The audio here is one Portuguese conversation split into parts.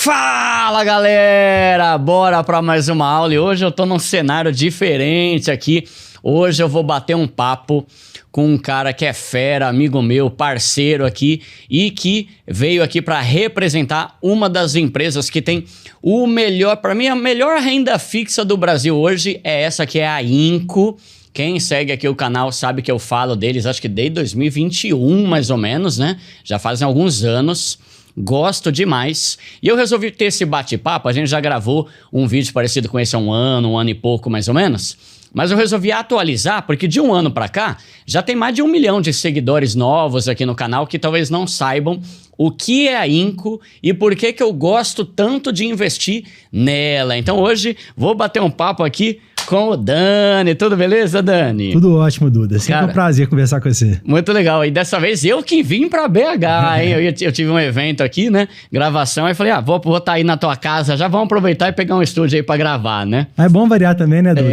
Fala galera, bora para mais uma aula e hoje eu tô num cenário diferente aqui. Hoje eu vou bater um papo com um cara que é fera, amigo meu, parceiro aqui e que veio aqui para representar uma das empresas que tem o melhor, para mim a melhor renda fixa do Brasil hoje é essa que é a Inco. Quem segue aqui o canal sabe que eu falo deles, acho que desde 2021 mais ou menos, né? Já fazem alguns anos. Gosto demais. E eu resolvi ter esse bate-papo. A gente já gravou um vídeo parecido com esse há um ano e pouco mais ou menos. Mas eu resolvi atualizar porque de um ano pra cá já tem mais de 1 milhão de seguidores novos aqui no canal que talvez não saibam o que é a Inco e por que eu gosto tanto de investir nela. Então hoje vou bater um papo aqui com o Dani. Tudo beleza, Dani? Tudo ótimo, Duda. Sempre um prazer conversar com você. Muito legal. E dessa vez eu que vim pra BH, hein? Eu tive um evento aqui, né? Gravação. Aí falei, vou estar aí na tua casa. Já vamos aproveitar e pegar um estúdio aí pra gravar, né? É bom variar também, né, Duda?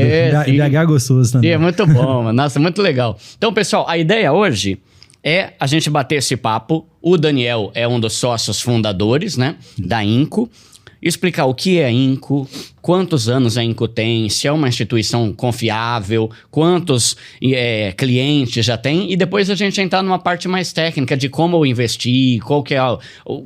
BH é gostoso também. Sim, é muito bom, mano. Nossa, muito legal. Então, pessoal, a ideia hoje é a gente bater esse papo. O Daniel é um dos sócios fundadores, né? Da Inco. Explicar o que é a Inco, quantos anos a Inco tem, se é uma instituição confiável, quantos clientes já tem, e depois a gente entrar numa parte mais técnica de como eu investir, qual que é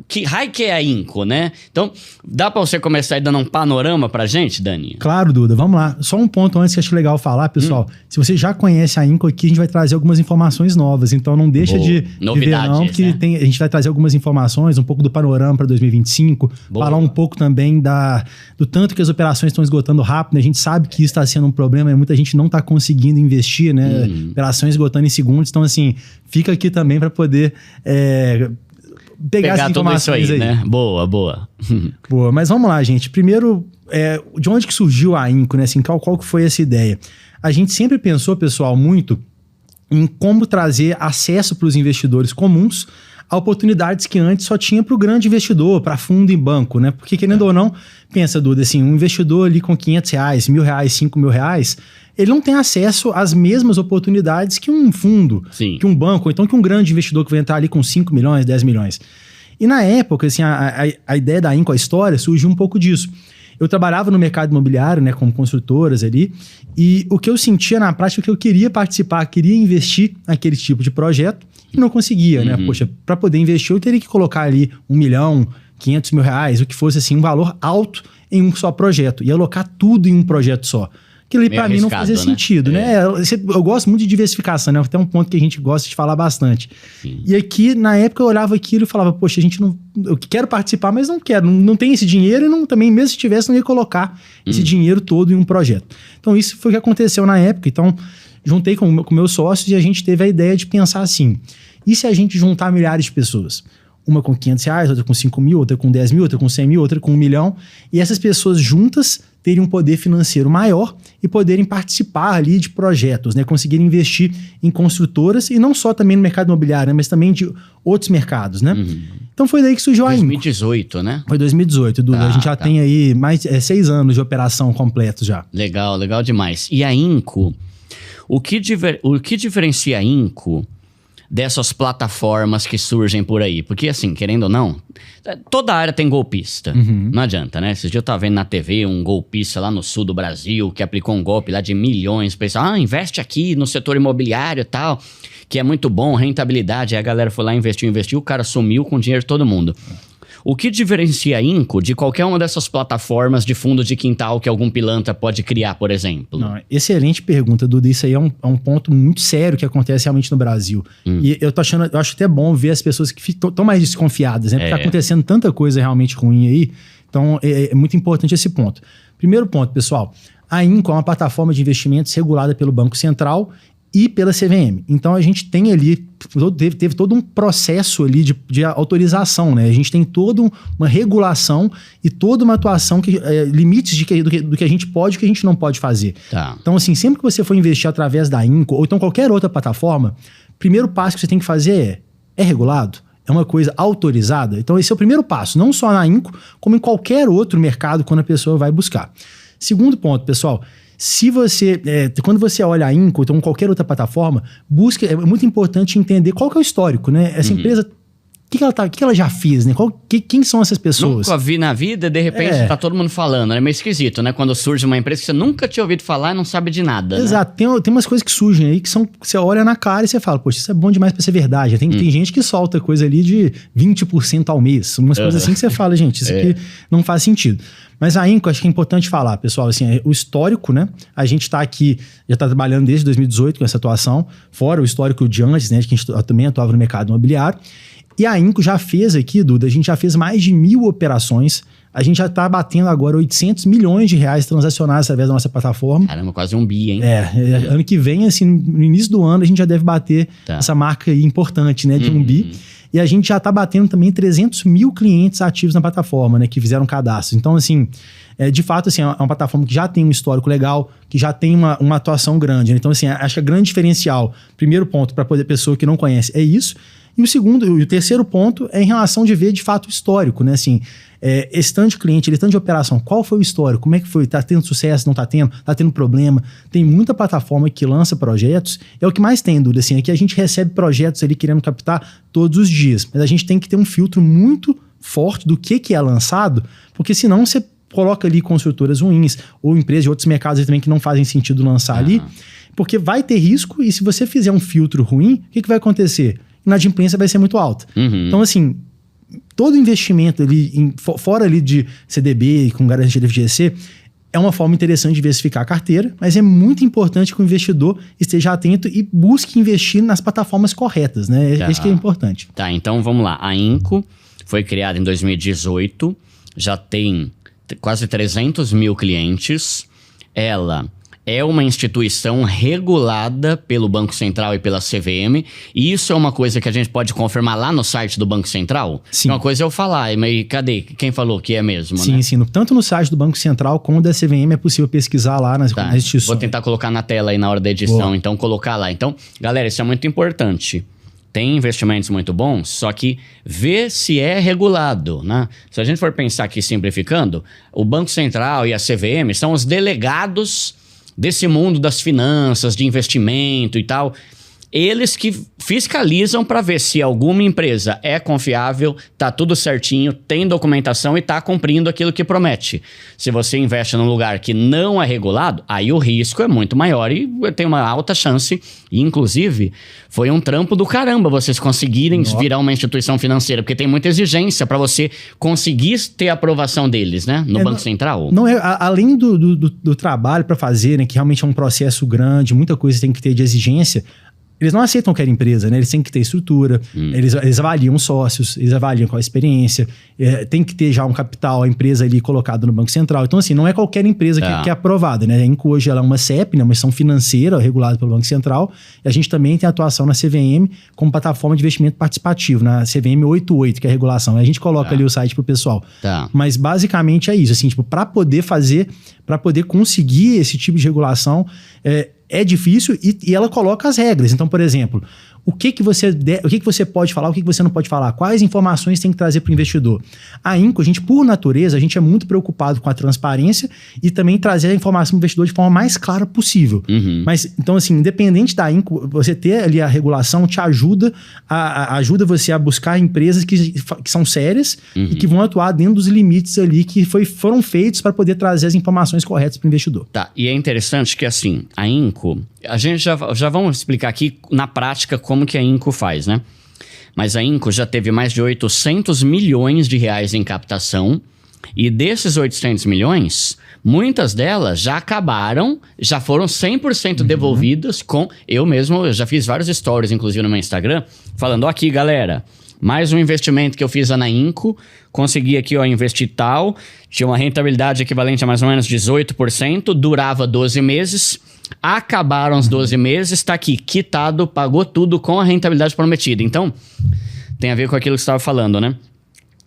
que raio que é a Inco, né? Então, dá para você começar aí dando um panorama pra gente, Dani? Claro, Duda, vamos lá. Só um ponto antes que acho legal falar, pessoal. Se você já conhece a Inco aqui, a gente vai trazer algumas informações novas, então não deixa de ver não, porque né? A gente vai trazer algumas informações, um pouco do panorama para 2025, falar um pouco também do tanto que as operações estão esgotando rápido, né? A gente sabe que isso está sendo um problema, muita gente não está conseguindo investir, né? Operações esgotando em segundos, então assim, fica aqui também para poder pegar essas informações tudo isso aí, né? Boa. Boa, mas vamos lá, gente. Primeiro, de onde que surgiu a Inco, né? Assim, qual que foi essa ideia? A gente sempre pensou, pessoal, muito em como trazer acesso para os investidores comuns a oportunidades que antes só tinha para o grande investidor, para fundo e banco, né? Porque querendo ou não, pensa, Duda, assim, um investidor ali com R$500, R$1.000, R$5.000, ele não tem acesso às mesmas oportunidades que um fundo, que um banco, ou então que um grande investidor que vai entrar ali com 5 milhões, 10 milhões. E na época, assim, a ideia da Inco, a história, surgiu um pouco disso. Eu trabalhava no mercado imobiliário, né, como construtoras ali, e o que eu sentia na prática é que eu queria participar, queria investir naquele tipo de projeto, e não conseguia, né? Poxa, para poder investir eu teria que colocar ali 1 milhão, R$500.000, o que fosse assim um valor alto em um só projeto, e alocar tudo em um projeto só. Aquilo ali para mim não fazia sentido, né? Eu gosto muito de diversificação, né? Até um ponto que a gente gosta de falar bastante. E aqui, na época, eu olhava aquilo e falava, poxa, eu quero participar, mas não quero, não tem esse dinheiro e também, mesmo se tivesse, não ia colocar esse dinheiro todo em um projeto. Então, isso foi o que aconteceu na época. Então, juntei com meus sócios e a gente teve a ideia de pensar assim, e se a gente juntar milhares de pessoas? Uma com R$500, outra com 5 mil, outra com 10 mil, outra com 100 mil, outra com 1 milhão. E essas pessoas juntas teriam um poder financeiro maior e poderem participar ali de projetos, né? Conseguirem investir em construtoras e não só também no mercado imobiliário, né? Mas também de outros mercados, né? Então foi daí que surgiu a Inco. 2018, né? Foi 2018, Duda. A gente já tem aí mais 6 anos de operação completos já. Legal demais. E a Inco, o que diferencia a Inco dessas plataformas que surgem por aí? Porque assim, querendo ou não, toda área tem golpista. Não adianta, né? Esses dias eu tava vendo na TV um golpista lá no sul do Brasil que aplicou um golpe lá de milhões. Pensou, investe aqui no setor imobiliário e tal, que é muito bom, rentabilidade. Aí a galera foi lá, investiu, o cara sumiu com o dinheiro de todo mundo. O que diferencia a Inco de qualquer uma dessas plataformas de fundo de quintal que algum pilantra pode criar, por exemplo? Não, excelente pergunta, Duda. Isso aí é um ponto muito sério que acontece realmente no Brasil. E eu acho até bom ver as pessoas que estão mais desconfiadas, né? Porque tá acontecendo tanta coisa realmente ruim aí. Então, é muito importante esse ponto. Primeiro ponto, pessoal. A Inco é uma plataforma de investimentos regulada pelo Banco Central e pela CVM. Então a gente tem ali, teve todo um processo ali de autorização, né? A gente tem toda uma regulação e toda uma atuação, limites do que a gente pode e o que a gente não pode fazer. Então assim, sempre que você for investir através da Inco ou então qualquer outra plataforma, primeiro passo que você tem que fazer é regulado? É uma coisa autorizada? Então esse é o primeiro passo, não só na Inco, como em qualquer outro mercado quando a pessoa vai buscar. Segundo ponto, pessoal, se você, quando você olha a Inco, então qualquer outra plataforma, é muito importante entender qual que é o histórico, né? Essa empresa O que ela já fez, né? Quem são essas pessoas? Nunca vi na vida e de repente tá todo mundo falando. É meio esquisito, né? Quando surge uma empresa que você nunca tinha ouvido falar e não sabe de nada. Exato. Né? Tem umas coisas que surgem aí que você olha na cara e você fala, poxa, isso é bom demais pra ser verdade. Tem gente que solta coisa ali de 20% ao mês. Umas coisas assim que você fala, gente, isso aqui não faz sentido. Mas a Inco, acho que é importante falar, pessoal, assim, o histórico, né? A gente tá aqui, já tá trabalhando desde 2018 com essa atuação, fora o histórico de antes, né? Que a gente também atuava no mercado imobiliário. E a Inco já fez aqui, Duda, a gente já fez mais de 1.000 operações. A gente já está batendo agora 800 milhões de reais transacionados através da nossa plataforma. Caramba, quase um bi, hein? Ano que vem, assim, no início do ano, a gente já deve bater essa marca aí importante, né, de um bi. E a gente já está batendo também 300 mil clientes ativos na plataforma, né, que fizeram cadastro. Então, assim, de fato, assim, é uma plataforma que já tem um histórico legal, que já tem uma atuação grande. Né? Então, assim, acho que a grande diferencial, primeiro ponto para poder pessoa que não conhece, é isso. E o terceiro ponto é em relação de ver de fato o histórico, né? Assim, esse tanto de cliente, esse tanto de operação, qual foi o histórico? Como é que foi? Tá tendo sucesso? Não tá tendo? Tá tendo problema? Tem muita plataforma que lança projetos, é o que mais tem, Duda, assim, é que a gente recebe projetos ali querendo captar todos os dias, mas a gente tem que ter um filtro muito forte do que é lançado, porque senão você coloca ali construtoras ruins ou empresas de outros mercados também que não fazem sentido lançar ali, porque vai ter risco e se você fizer um filtro ruim, o que vai acontecer? A inadimplência vai ser muito alta. Então, assim, todo investimento ali, fora ali de CDB com garantia de FGC, é uma forma interessante de diversificar a carteira, mas é muito importante que o investidor esteja atento e busque investir nas plataformas corretas, né? Isso que é importante. Tá, então vamos lá. A Inco foi criada em 2018, já tem quase 300 mil clientes. Ela é uma instituição regulada pelo Banco Central e pela CVM. E isso é uma coisa que a gente pode confirmar lá no site do Banco Central? Sim. Uma coisa é eu falar, mas cadê? Quem falou que é mesmo, sim, né? Sim. Tanto no site do Banco Central como da CVM é possível pesquisar lá nas instituições. Vou tentar colocar na tela aí na hora da edição, então colocar lá. Então, galera, isso é muito importante. Tem investimentos muito bons, só que vê se é regulado, né? Se a gente for pensar aqui simplificando, o Banco Central e a CVM são os delegados desse mundo das finanças, de investimento e tal. Eles que fiscalizam para ver se alguma empresa é confiável, tá tudo certinho, tem documentação e tá cumprindo aquilo que promete. Se você investe num lugar que não é regulado, aí o risco é muito maior e tem uma alta chance. E, inclusive, foi um trampo do caramba vocês conseguirem virar uma instituição financeira, porque tem muita exigência para você conseguir ter a aprovação deles, né? No Banco Central. Não é, além do trabalho para fazer, né, que realmente é um processo grande, muita coisa tem que ter de exigência. Eles não aceitam qualquer empresa, né? Eles têm que ter estrutura, eles avaliam sócios, eles avaliam qual a experiência, tem que ter já um capital, a empresa ali colocada no Banco Central. Então, assim, não é qualquer empresa que é aprovada, né? A Inco hoje ela é uma CEP, né? Uma instituição financeira regulada pelo Banco Central, e a gente também tem atuação na CVM como plataforma de investimento participativo, na CVM 88, que é a regulação. A gente coloca ali o site pro pessoal. Mas, basicamente, é isso, assim, tipo, para poder conseguir esse tipo de regulação, é difícil e ela coloca as regras. Então, por exemplo, o que você pode falar, o que você não pode falar, quais informações tem que trazer para o investidor. A Inco, por natureza, a gente é muito preocupado com a transparência e também trazer a informação para o investidor de forma mais clara possível. Mas, então, assim, independente da Inco, você ter ali a regulação te ajuda você a buscar empresas que são sérias e que vão atuar dentro dos limites ali que foram feitos para poder trazer as informações corretas para o investidor. Tá, e é interessante que, assim, a Inco, a gente já vamos explicar aqui na prática como que a Inco faz, né? Mas a Inco já teve mais de 800 milhões de reais em captação e desses 800 milhões, muitas delas já acabaram, já foram 100% devolvidas com... Eu já fiz vários stories, inclusive no meu Instagram, falando, ó, aqui, galera, mais um investimento que eu fiz na Inco, consegui aqui, ó, investir tal, tinha uma rentabilidade equivalente a mais ou menos 18%, durava 12 meses... Acabaram os 12 meses, tá aqui, quitado, pagou tudo com a rentabilidade prometida. Então, tem a ver com aquilo que você estava falando, né?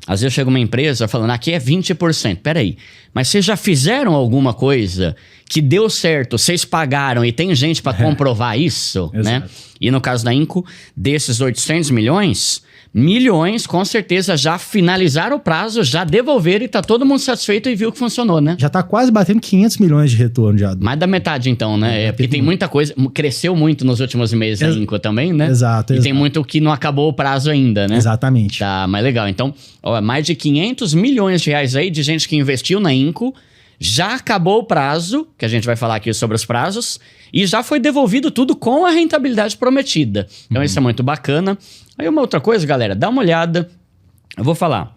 Às vezes chega uma empresa falando, aqui é 20%. Peraí, mas vocês já fizeram alguma coisa que deu certo, vocês pagaram e tem gente para comprovar isso, né? E no caso da Inco, desses 800 milhões, milhões, com certeza, já finalizaram o prazo, já devolveram e tá todo mundo satisfeito e viu que funcionou, né? Já tá quase batendo 500 milhões de retorno já. Mais da metade, então, né? Porque tem muita coisa, cresceu muito nos últimos meses a Inco também, né? Exato. E tem muito que não acabou o prazo ainda, né? Exatamente. Tá, mas legal. Então, ó, mais de 500 milhões de reais aí de gente que investiu na Inco, já acabou o prazo, que a gente vai falar aqui sobre os prazos, e já foi devolvido tudo com a rentabilidade prometida. Então, isso é muito bacana. Aí uma outra coisa, galera, dá uma olhada. Eu vou falar.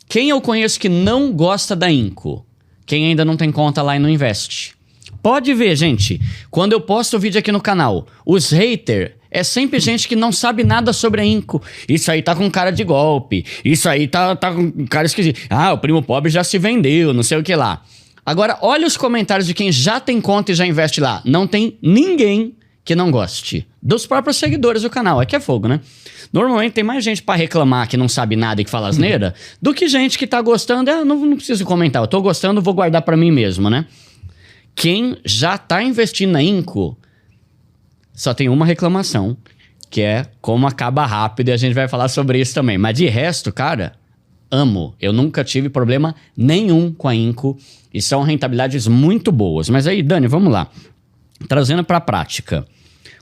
Quem eu conheço que não gosta da Inco? Quem ainda não tem conta lá e não investe. Pode ver, gente. Quando eu posto o vídeo aqui no canal, os haters é sempre gente que não sabe nada sobre a Inco. Isso aí tá com cara de golpe. Isso aí tá com cara esquisito. Ah, o primo pobre já se vendeu, não sei o que lá. Agora, olha os comentários de quem já tem conta e já investe lá. Não tem ninguém que não goste. Dos próprios seguidores do canal. Aqui é fogo, né? Normalmente tem mais gente pra reclamar que não sabe nada e que fala asneira do que gente que tá gostando. Não preciso comentar. Eu tô gostando, vou guardar pra mim mesmo, né? Quem já tá investindo na Inco só tem uma reclamação, que é como acaba rápido, e a gente vai falar sobre isso também. Mas de resto, cara, amo. Eu nunca tive problema nenhum com a Inco e são rentabilidades muito boas. Mas aí, Dani, vamos lá. Trazendo para a prática.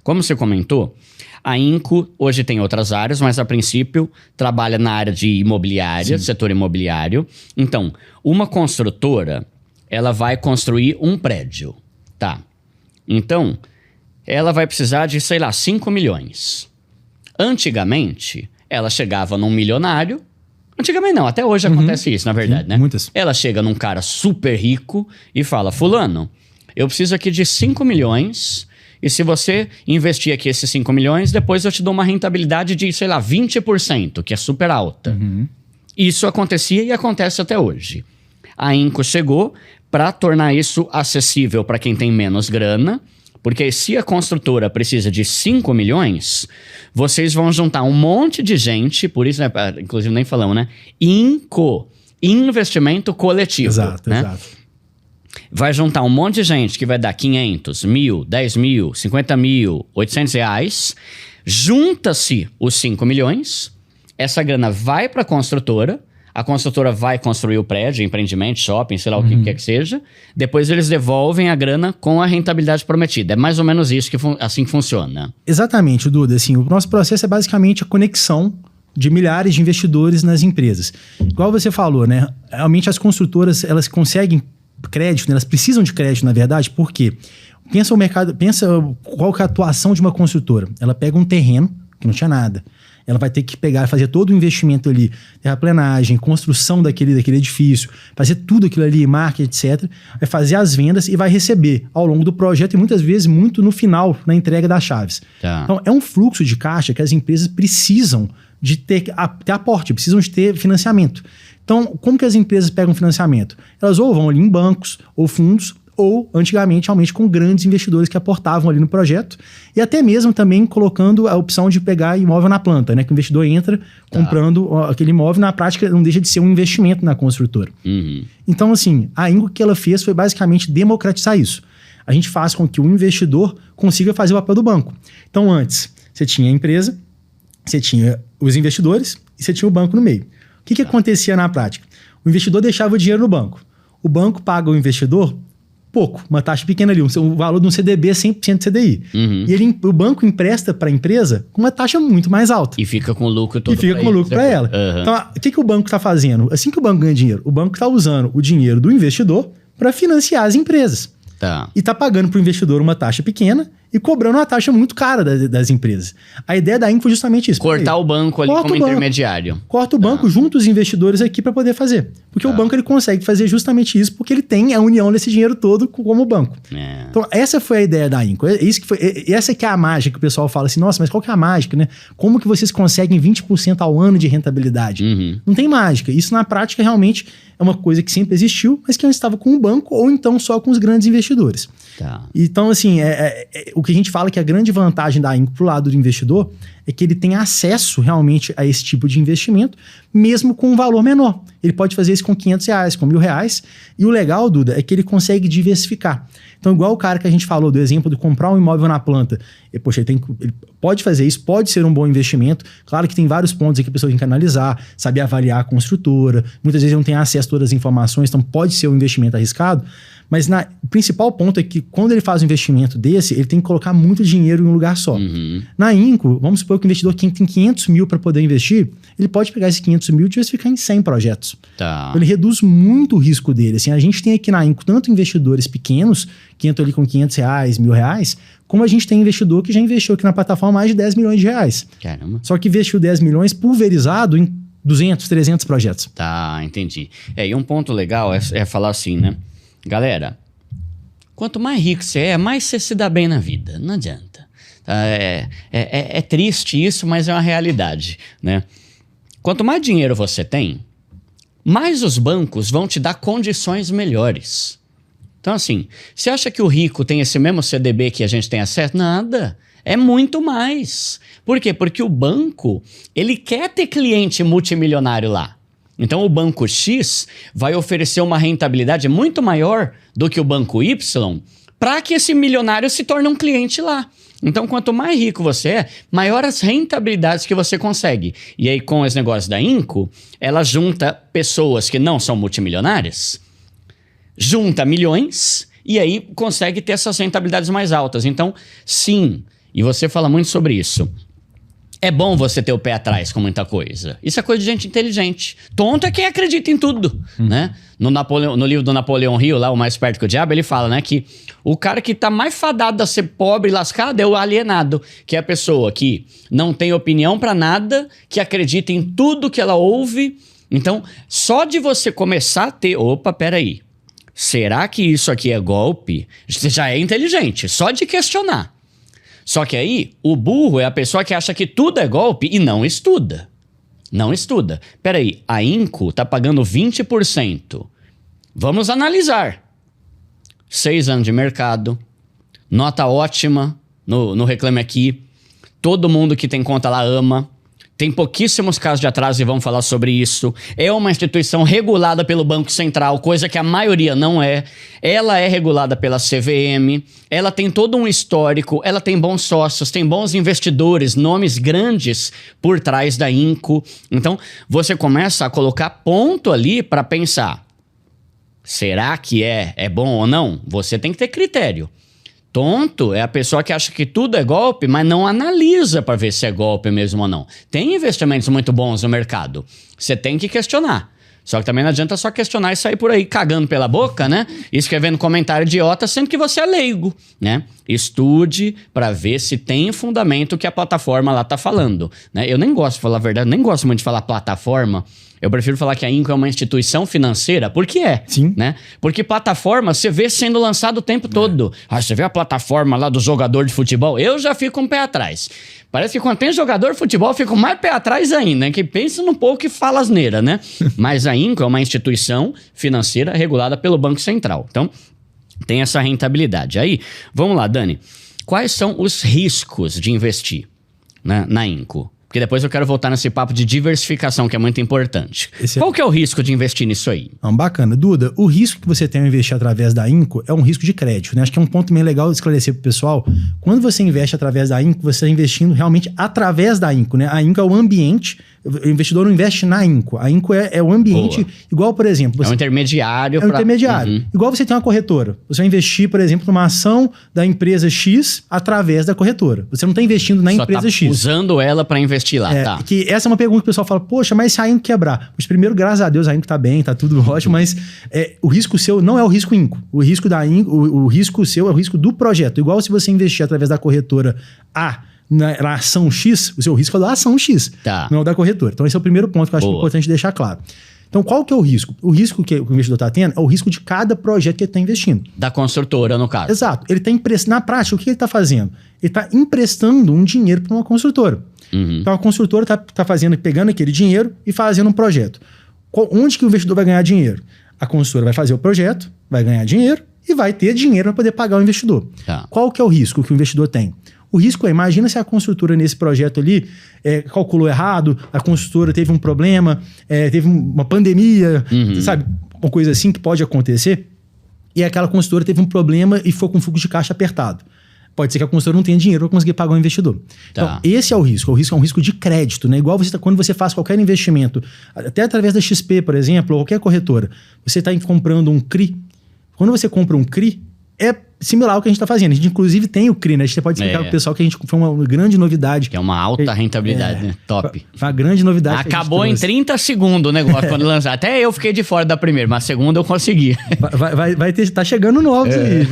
Como você comentou, a Inco hoje tem outras áreas, mas a princípio trabalha na área de imobiliária, setor imobiliário. Então, uma construtora, ela vai construir um prédio, tá? Então, ela vai precisar de, sei lá, 5 milhões. Antigamente, ela chegava num milionário. Antigamente não, até hoje acontece isso, na verdade, Sim, né? muitas. Ela chega num cara super rico e fala, fulano, eu preciso aqui de 5 milhões e se você investir aqui esses 5 milhões, depois eu te dou uma rentabilidade de, sei lá, 20%, que é super alta. Isso acontecia e acontece até hoje. A Inco chegou para tornar isso acessível para quem tem menos grana, porque se a construtora precisa de 5 milhões, vocês vão juntar um monte de gente, por isso, né, inclusive nem falamos, né? Inco, investimento coletivo. Exato, né? exato. Vai juntar um monte de gente que vai dar 500, 1.000, 10 mil, 50 mil, 800 reais. Junta-se os 5 milhões, essa grana vai para a construtora vai construir o prédio, empreendimento, shopping, sei lá o que quer que seja. Depois eles devolvem a grana com a rentabilidade prometida. É mais ou menos isso que assim que funciona. Exatamente, Duda. Assim, o nosso processo é basicamente a conexão de milhares de investidores nas empresas. Igual você falou, né? Realmente as construtoras, elas conseguem crédito, né? Elas precisam de crédito, na verdade, por quê? Pensa o mercado, pensa qual que é a atuação de uma construtora. Ela pega um terreno que não tinha nada. Ela vai ter que pegar, fazer todo o investimento ali, terraplenagem, construção daquele edifício, fazer tudo aquilo ali, marketing, etc. Vai fazer as vendas e vai receber ao longo do projeto e muitas vezes muito no final, na entrega das chaves. Tá. Então, é um fluxo de caixa que as empresas precisam de ter aporte, precisam de ter financiamento. Então, como que as empresas pegam financiamento? Elas ou vão ali em bancos ou fundos, ou antigamente, realmente, com grandes investidores que aportavam ali no projeto, e até mesmo também colocando a opção de pegar imóvel na planta, né? Que o investidor entra comprando aquele imóvel, na prática não deixa de ser um investimento na construtora. Então, assim, a Inco, que ela fez foi basicamente democratizar isso. A gente faz com que o investidor consiga fazer o papel do banco. Então, antes, você tinha a empresa, você tinha os investidores e você tinha o banco no meio. O que acontecia na prática? O investidor deixava o dinheiro no banco. O banco paga o investidor pouco, uma taxa pequena ali, o valor de um CDB é 100% CDI. E o banco empresta para a empresa com uma taxa muito mais alta. E fica com lucro todo. E fica com lucro para ela. Então, o que o banco está fazendo? Assim que o banco ganha dinheiro, o banco está usando o dinheiro do investidor para financiar as empresas. Tá. E está pagando para o investidor uma taxa pequena e cobrando uma taxa muito cara das empresas. A ideia da Inco foi justamente isso. Cortar o banco ali como intermediário. Corta o banco, junta os investidores aqui para poder fazer. Porque o banco ele consegue fazer justamente isso porque ele tem a união desse dinheiro todo como banco. Então, essa foi a ideia da Inco. Essa que é a mágica que o pessoal fala assim, nossa, mas qual que é a mágica, né? Como que vocês conseguem 20% ao ano de rentabilidade? Não tem mágica. Isso na prática realmente é uma coisa que sempre existiu, mas que antes estava com o banco ou então só com os grandes investidores. Tá. Então, assim, que a gente fala que a grande vantagem da Inco pro lado do investidor é que ele tem acesso realmente a esse tipo de investimento, mesmo com um valor menor. Ele pode fazer isso com R$500, com R$1.000. E o legal, Duda, é que ele consegue diversificar. Então, igual o cara que a gente falou do exemplo de comprar um imóvel na planta, poxa, ele pode fazer isso, pode ser um bom investimento. Claro que tem vários pontos aí que a pessoa tem que analisar, saber avaliar a construtora. Muitas vezes não tem acesso a todas as informações, então pode ser um investimento arriscado. Mas o principal ponto é que quando ele faz um investimento desse, ele tem que colocar muito dinheiro em um lugar só. Na Inco, vamos supor que o investidor tem 500 mil para poder investir, ele pode pegar esses 500 mil e diversificar em 100 projetos. Tá. Ele reduz muito o risco dele. Assim, a gente tem aqui na Inco tanto investidores pequenos, que entram ali com R$500, R$1.000, como a gente tem investidor que já investiu aqui na plataforma mais de 10 milhões de reais. Caramba. Só que investiu 10 milhões pulverizado em 200, 300 projetos. Tá, entendi. E um ponto legal é falar assim, né? Galera, quanto mais rico você é, mais você se dá bem na vida. Não adianta. É triste isso, mas é uma realidade, né? Quanto mais dinheiro você tem, mais os bancos vão te dar condições melhores. Então, assim, você acha que o rico tem esse mesmo CDB que a gente tem acesso? Nada. É muito mais. Por quê? Porque o banco, ele quer ter cliente multimilionário lá. Então, o banco X vai oferecer uma rentabilidade muito maior do que o banco Y para que esse milionário se torne um cliente lá. Então, quanto mais rico você é, maior as rentabilidades que você consegue. E aí, com esse negócio da Inco, ela junta pessoas que não são multimilionárias, junta milhões e aí consegue ter essas rentabilidades mais altas. Então, sim, e você fala muito sobre isso. É bom você ter o pé atrás com muita coisa. Isso é coisa de gente inteligente. Tonto é quem acredita em tudo, né? No livro do Napoleão Hill, lá, O Mais Esperto que o Diabo, ele fala, né, que o cara que tá mais fadado a ser pobre e lascado é o alienado, que é a pessoa que não tem opinião pra nada, que acredita em tudo que ela ouve. Então, só de você começar a ter... Opa, peraí. Será que isso aqui é golpe? Você já é inteligente, só de questionar. Só que aí, o burro é a pessoa que acha que tudo é golpe e não estuda. Não estuda. Peraí, a Inco tá pagando 20%. Vamos analisar. 6 anos de mercado, nota ótima no Reclame Aqui. Todo mundo que tem conta lá ama. Tem pouquíssimos casos de atraso e vamos falar sobre isso. É uma instituição regulada pelo Banco Central, coisa que a maioria não é. Ela é regulada pela CVM, ela tem todo um histórico, ela tem bons sócios, tem bons investidores, nomes grandes por trás da Inco. Então, você começa a colocar ponto ali para pensar. Será que é bom ou não? Você tem que ter critério. Tonto é a pessoa que acha que tudo é golpe, mas não analisa para ver se é golpe mesmo ou não. Tem investimentos muito bons no mercado. Você tem que questionar. Só que também não adianta só questionar e sair por aí cagando pela boca, né? Escrevendo comentário idiota, sendo que você é leigo, né? Estude para ver se tem fundamento que a plataforma lá tá falando, né? Eu nem gosto de falar a verdade, nem gosto muito de falar plataforma. Eu prefiro falar que a Inco é uma instituição financeira, porque é, sim, né? Porque plataforma você vê sendo lançado o tempo todo. Você vê a plataforma lá do jogador de futebol, eu já fico um pé atrás. Parece que quando tem jogador de futebol, eu fico mais pé atrás ainda, né? Que pensa num pouco e fala asneira, né? Mas a Inco é uma instituição financeira regulada pelo Banco Central. Então, tem essa rentabilidade. Aí, vamos lá, Dani. Quais são os riscos de investir, né, na Inco? Porque depois eu quero voltar nesse papo de diversificação, que é muito importante. Qual que é o risco de investir nisso aí? Bacana. Duda, o risco que você tem ao investir através da Inco é um risco de crédito, né? Acho que é um ponto meio legal de esclarecer pro pessoal. Quando você investe através da Inco, você está investindo realmente através da Inco, né? A Inco é o ambiente, o investidor não investe na Inco. A Inco é o ambiente. Boa. Igual, por exemplo... É um intermediário. É um intermediário. Uhum. Igual você tem uma corretora. Você vai investir, por exemplo, numa ação da empresa X através da corretora. Você não está investindo na empresa X. Usando ela para investir lá, tá? Que essa é uma pergunta que o pessoal fala, poxa, mas se a Inco quebrar? Mas primeiro, graças a Deus, a Inco tá bem, tá tudo ótimo, mas o risco seu não é o risco Inco. O risco da Inco, o risco seu é o risco do projeto. Igual se você investir através da corretora A, na ação X, o seu risco é da ação X, não é o da corretora. Então esse é o primeiro ponto que eu acho importante deixar claro. Então qual que é o risco? O risco que o investidor está tendo é o risco de cada projeto que ele está investindo. Da construtora, no caso. Exato. Ele está emprestando, na prática, o que ele está fazendo? Ele está emprestando um dinheiro para uma construtora. Uhum. Então a construtora está pegando aquele dinheiro e fazendo um projeto. Onde que o investidor vai ganhar dinheiro? A construtora vai fazer o projeto, vai ganhar dinheiro e vai ter dinheiro para poder pagar o investidor. Tá. Qual que é o risco que o investidor tem? O risco é, imagina se a construtora nesse projeto ali calculou errado, a construtora teve um problema, teve uma pandemia, sabe? Uma coisa assim que pode acontecer, e aquela construtora teve um problema e foi com o fluxo de caixa apertado. Pode ser que a construtora não tenha dinheiro para conseguir pagar o investidor. Tá. Então, esse é o risco. O risco é um risco de crédito, né? Igual quando você faz qualquer investimento, até através da XP, por exemplo, ou qualquer corretora, você está comprando um CRI. Quando você compra um CRI, é similar ao que a gente está fazendo. A gente, inclusive, tem o CRI, né? A gente pode explicar para o pessoal que foi uma grande novidade. Que é uma alta rentabilidade, né? Top. Foi uma grande novidade. Acabou em 30 segundos o negócio quando lançar. Até eu fiquei de fora da primeira, mas a segunda eu consegui. Vai ter, tá chegando novos aí.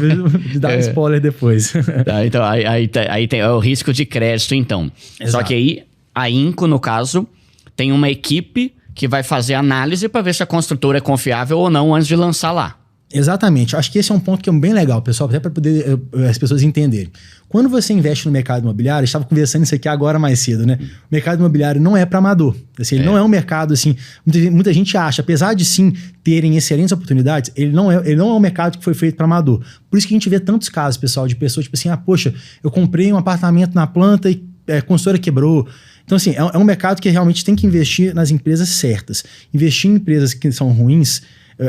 De dar um spoiler depois. Tá, então, aí tem o risco de crédito, então. Exato. Só que aí, a Inco, no caso, tem uma equipe que vai fazer análise para ver se a construtora é confiável ou não antes de lançar lá. Exatamente. Acho que esse é um ponto que é bem legal, pessoal, até para poder as pessoas entenderem. Quando você investe no mercado imobiliário, a gente estava conversando isso aqui agora mais cedo, né? O mercado imobiliário não é para amador. Assim, ele não é um mercado assim. Muita gente acha, apesar de sim terem excelentes oportunidades, ele não é um mercado que foi feito para amador. Por isso que a gente vê tantos casos, pessoal, de pessoas tipo assim, poxa, eu comprei um apartamento na planta e a construtora quebrou. Então, assim, é um mercado que realmente tem que investir nas empresas certas. Investir em empresas que são ruins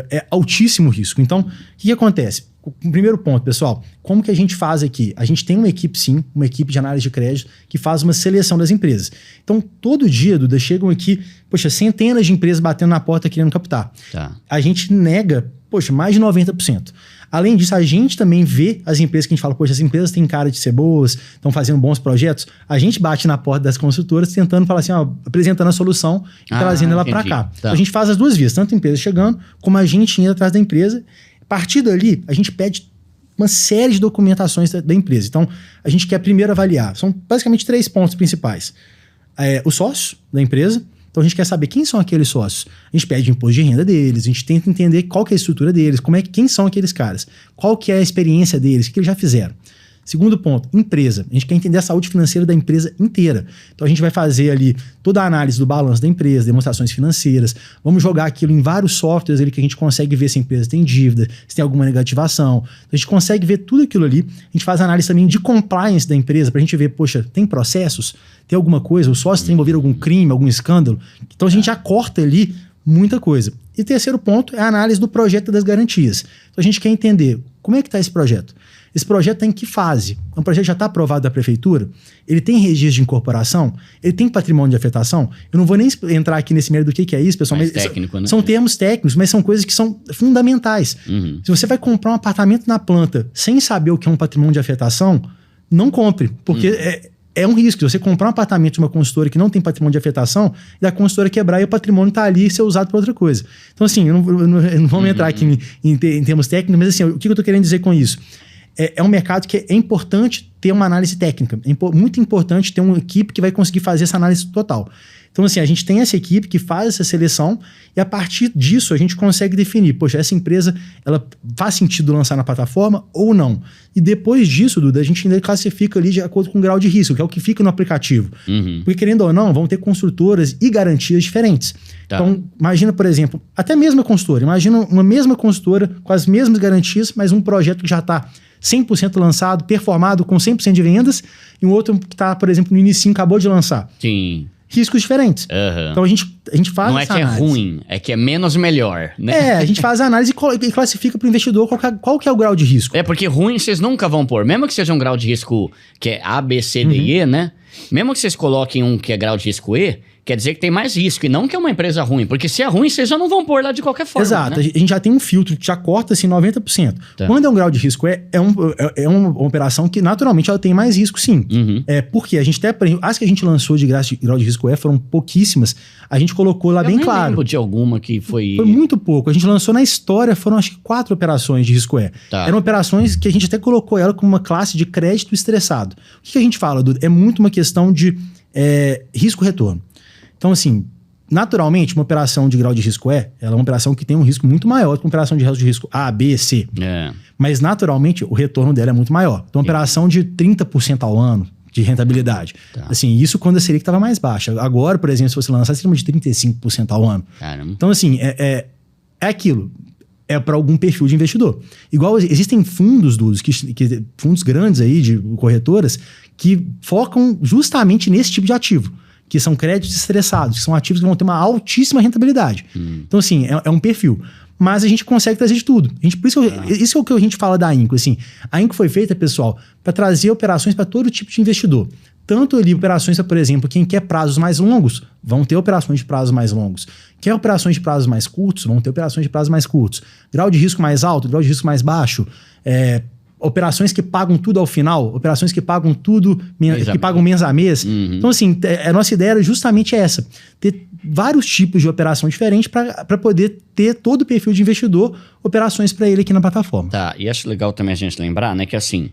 é altíssimo risco. Então, o que acontece? O primeiro ponto, pessoal, como que a gente faz aqui? A gente tem uma equipe, sim, uma equipe de análise de crédito que faz uma seleção das empresas. Então, todo dia, Duda, chegam aqui, centenas de empresas batendo na porta querendo captar. Tá. A gente nega, mais de 90%. Além disso, a gente também vê as empresas que a gente fala, as empresas têm cara de ser boas, estão fazendo bons projetos. A gente bate na porta das construtoras tentando falar assim, apresentando a solução e trazendo ela para cá. Tá. A gente faz as duas vias, tanto a empresa chegando, como a gente indo atrás da empresa. A partir dali, a gente pede uma série de documentações da empresa. Então, a gente quer primeiro avaliar. São basicamente 3 pontos principais. O sócio da empresa. Então, a gente quer saber quem são aqueles sócios. A gente pede o imposto de renda deles, a gente tenta entender qual que é a estrutura deles, quem são aqueles caras, qual que é a experiência deles, o que eles já fizeram. Segundo ponto, empresa. A gente quer entender a saúde financeira da empresa inteira. Então, a gente vai fazer ali toda a análise do balanço da empresa, demonstrações financeiras, vamos jogar aquilo em vários softwares ali que a gente consegue ver se a empresa tem dívida, se tem alguma negativação. Então, a gente consegue ver tudo aquilo ali. A gente faz análise também de compliance da empresa, para a gente ver, tem processos? Tem alguma coisa? O sócio está envolvido em algum crime, algum escândalo? Então, a gente já corta ali muita coisa. E terceiro ponto é a análise do projeto das garantias. Então, a gente quer entender como é que está esse projeto. Esse projeto está em que fase? Um projeto já está aprovado da prefeitura? Ele tem registro de incorporação? Ele tem patrimônio de afetação? Eu não vou nem entrar aqui nesse mérito do que é isso, pessoal. Mais técnico, né? São termos técnicos, mas são coisas que são fundamentais. Se você vai comprar um apartamento na planta sem saber o que é um patrimônio de afetação, não compre, porque é um risco. Se você comprar um apartamento de uma consultora que não tem patrimônio de afetação, e a consultora quebrar e o patrimônio está ali e ser usado para outra coisa. Então, assim, eu não vou entrar aqui em termos técnicos, mas assim, o que eu estou querendo dizer com isso? É um mercado que é importante ter uma análise técnica. É muito importante ter uma equipe que vai conseguir fazer essa análise total. Então, assim, a gente tem essa equipe que faz essa seleção e a partir disso a gente consegue definir, essa empresa, ela faz sentido lançar na plataforma ou não. E depois disso, Duda, a gente ainda classifica ali de acordo com o grau de risco, que é o que fica no aplicativo. Porque, querendo ou não, vão ter construtoras e garantias diferentes. Tá. Então, imagina, por exemplo, até mesmo a consultora. Imagina uma mesma consultora com as mesmas garantias, mas um projeto que já está 100% lançado, performado, com 100% de vendas, e um outro que está, por exemplo, no início, acabou de lançar. Sim. Riscos diferentes. Então a gente faz não é que análise. É ruim, é que é menos melhor, né? A gente faz a análise e classifica para o investidor qual que é o grau de risco. Porque ruim vocês nunca vão pôr. Mesmo que seja um grau de risco que é A, B, C, D, E, né? Mesmo que vocês coloquem um que é grau de risco E, quer dizer que tem mais risco e não que é uma empresa ruim. Porque se é ruim, vocês já não vão pôr lá de qualquer forma. Exato. Né? A gente já tem um filtro que já corta assim 90%. Tá. Quando é um grau de risco é uma operação que naturalmente ela tem mais risco, sim. Porque a gente até... As que a gente lançou de grau de risco E foram pouquíssimas. A gente colocou lá bem claro. Eu lembro de alguma que foi... Foi muito pouco. A gente lançou na história, foram acho que 4 operações de risco E. Tá. Eram operações que a gente até colocou ela como uma classe de crédito estressado. O que a gente fala, Duda? É muito uma questão de risco-retorno. Então, assim, naturalmente, uma operação de grau de risco ela é uma operação que tem um risco muito maior do que uma operação de risco A, B, C. Mas, naturalmente, o retorno dela é muito maior. Então, uma operação de 30% ao ano de rentabilidade. Tá. Assim, isso quando a Selic estava mais baixa. Agora, por exemplo, se você lançar, seria de 35% ao ano. Caramba. Então, assim, é aquilo. é para algum perfil de investidor. Igual existem fundos, fundos grandes aí de corretoras que focam justamente nesse tipo de ativo, que são créditos estressados, que são ativos que vão ter uma altíssima rentabilidade. Então, assim, é um perfil. Mas a gente consegue trazer de tudo. Por isso, isso é o que a gente fala da Inco. Assim, a Inco foi feita, pessoal, para trazer operações para todo tipo de investidor. Tanto ali operações para, por exemplo, quem quer prazos mais longos, vão ter operações de prazos mais longos. Quer operações de prazos mais curtos, vão ter operações de prazos mais curtos. Grau de risco mais alto, grau de risco mais baixo. Operações que pagam tudo ao final, operações que pagam tudo, que pagam mês a mês. Então, assim, a nossa ideia era justamente essa. Ter vários tipos de operação diferentes para poder ter todo o perfil de investidor, operações para ele aqui na plataforma. Tá, e acho legal também a gente lembrar, né, que assim,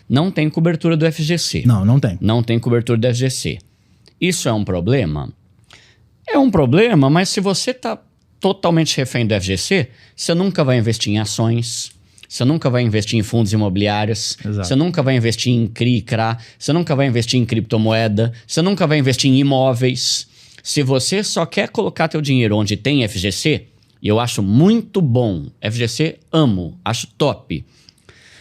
não tem cobertura do FGC. Não tem. Não tem cobertura do FGC. Isso é um problema? É um problema, mas se você está totalmente refém do FGC, você nunca vai investir em ações, você nunca vai investir em fundos imobiliários, você nunca vai investir em CRI, CRA, você nunca vai investir em criptomoeda, você nunca vai investir em imóveis. Se você só quer colocar teu dinheiro onde tem FGC, e eu acho muito bom, FGC amo, acho top.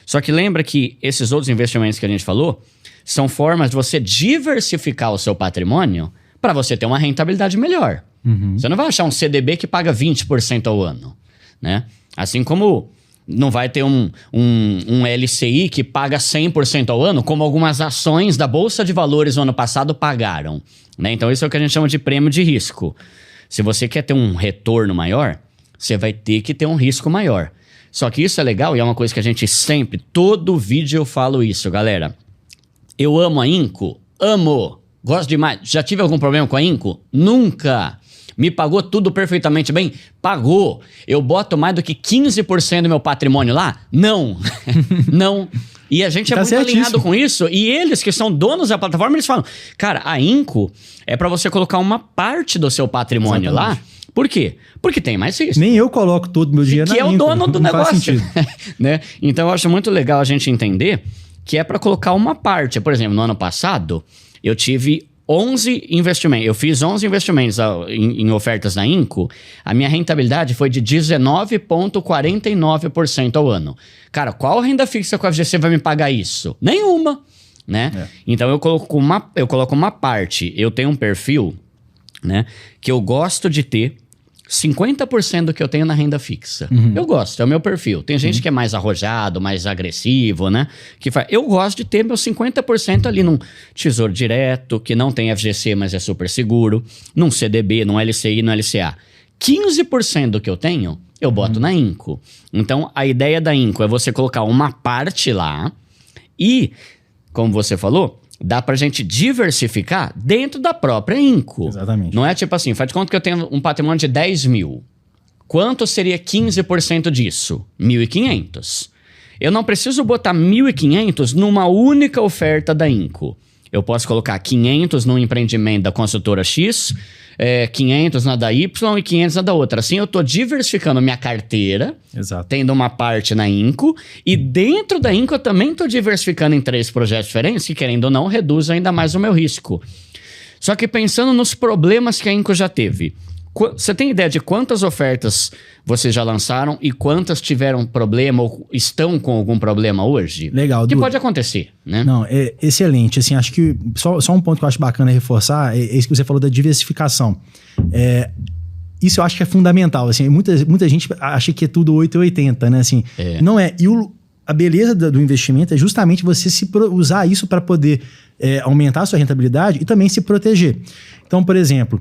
Só que lembra que esses outros investimentos que a gente falou são formas de você diversificar o seu patrimônio para você ter uma rentabilidade melhor. Você não vai achar um CDB que paga 20% ao ano, né? Assim como não vai ter um LCI que paga 100% ao ano, como algumas ações da Bolsa de Valores no ano passado pagaram, né? Então isso é o que a gente chama de prêmio de risco. Se você quer ter um retorno maior, você vai ter que ter um risco maior. Só que isso é legal e é uma coisa que a gente sempre, todo vídeo eu falo isso, galera. Eu amo a Inco? Amo! Gosto demais. Já tive algum problema com a Inco? Nunca! Me pagou tudo perfeitamente bem? Pagou! Eu boto mais do que 15% do meu patrimônio lá? Não! Não! E a gente é muito alinhado com isso. E eles que são donos da plataforma, eles falam, cara, a Inco é para você colocar uma parte do seu patrimônio lá. Por quê? Porque tem mais risco. Nem eu coloco todo o meu dinheiro na Inco. Que é o dono do negócio. Né? Então eu acho muito legal a gente entender que é para colocar uma parte. Por exemplo, no ano passado, eu tive 11 investimentos. Eu fiz 11 investimentos em ofertas da Inco. A minha rentabilidade foi de 19,49% ao ano. Cara, qual renda fixa com a FGC vai me pagar isso? Nenhuma, né? Então eu coloco uma parte. Eu tenho um perfil, né, que eu gosto de ter 50% do que eu tenho na renda fixa. Eu gosto, é o meu perfil. Tem gente que é mais arrojado, mais agressivo, né? Eu gosto de ter meus 50% ali num tesouro direto, que não tem FGC, mas é super seguro, num CDB, num LCI, num LCA. 15% do que eu tenho, eu boto na Inco. Então, a ideia da Inco é você colocar uma parte lá e, como você falou, dá pra gente diversificar dentro da própria Inco. Exatamente. Não é tipo assim, faz de conta que eu tenho um patrimônio de 10 mil. Quanto seria 15% disso? 1.500. Eu não preciso botar 1.500 numa única oferta da Inco. Eu posso colocar 500 num empreendimento da consultora X, 500 na da Y e 500 na da outra. Assim eu tô diversificando minha carteira, tendo uma parte na Inco, e dentro da Inco eu também tô diversificando em 3 projetos diferentes, que querendo ou não, reduz ainda mais o meu risco. Só que pensando nos problemas que a Inco já teve, você tem ideia de quantas ofertas vocês já lançaram e quantas tiveram problema ou estão com algum problema hoje? Legal. Que pode acontecer, né? Não, é excelente. Assim, acho que só um ponto que eu acho bacana reforçar é isso que você falou da diversificação. Isso eu acho que é fundamental. Assim, muita gente acha que é tudo 8 ou 80, né? Assim, não é. E a beleza do investimento é justamente você usar isso para poder aumentar a sua rentabilidade e também se proteger. Então, por exemplo,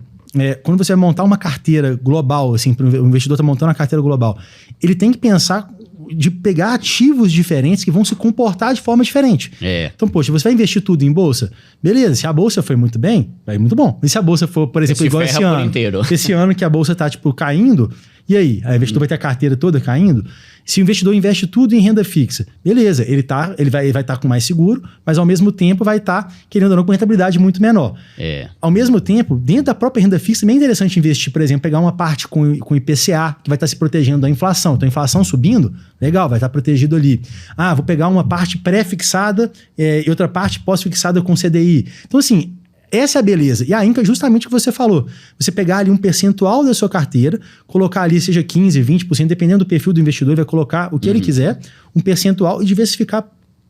quando você vai montar uma carteira global, assim, o investidor está montando uma carteira global, ele tem que pensar de pegar ativos diferentes que vão se comportar de forma diferente. Então, poxa, você vai investir tudo em bolsa? Beleza, se a bolsa foi muito bem, vai muito bom. E se a bolsa for, por exemplo, igual esse ano, esse ano que a bolsa está caindo, e aí? A investidor vai ter a carteira toda caindo? Se o investidor investe tudo em renda fixa, beleza, ele vai estar com mais seguro, mas ao mesmo tempo vai estar, querendo ou não, com rentabilidade muito menor. Ao mesmo tempo, dentro da própria renda fixa, é bem interessante investir, por exemplo, pegar uma parte com IPCA, que vai estar se protegendo da inflação. Então, a inflação subindo, legal, vai estar protegido ali. Vou pegar uma parte pré-fixada e outra parte pós-fixada com CDI. Então, assim, Essa é a beleza. E a Inca é justamente o que você falou. Você pegar ali um percentual da sua carteira, colocar ali, seja 15%, 20%, dependendo do perfil do investidor, ele vai colocar o que ele quiser, um percentual e diversificar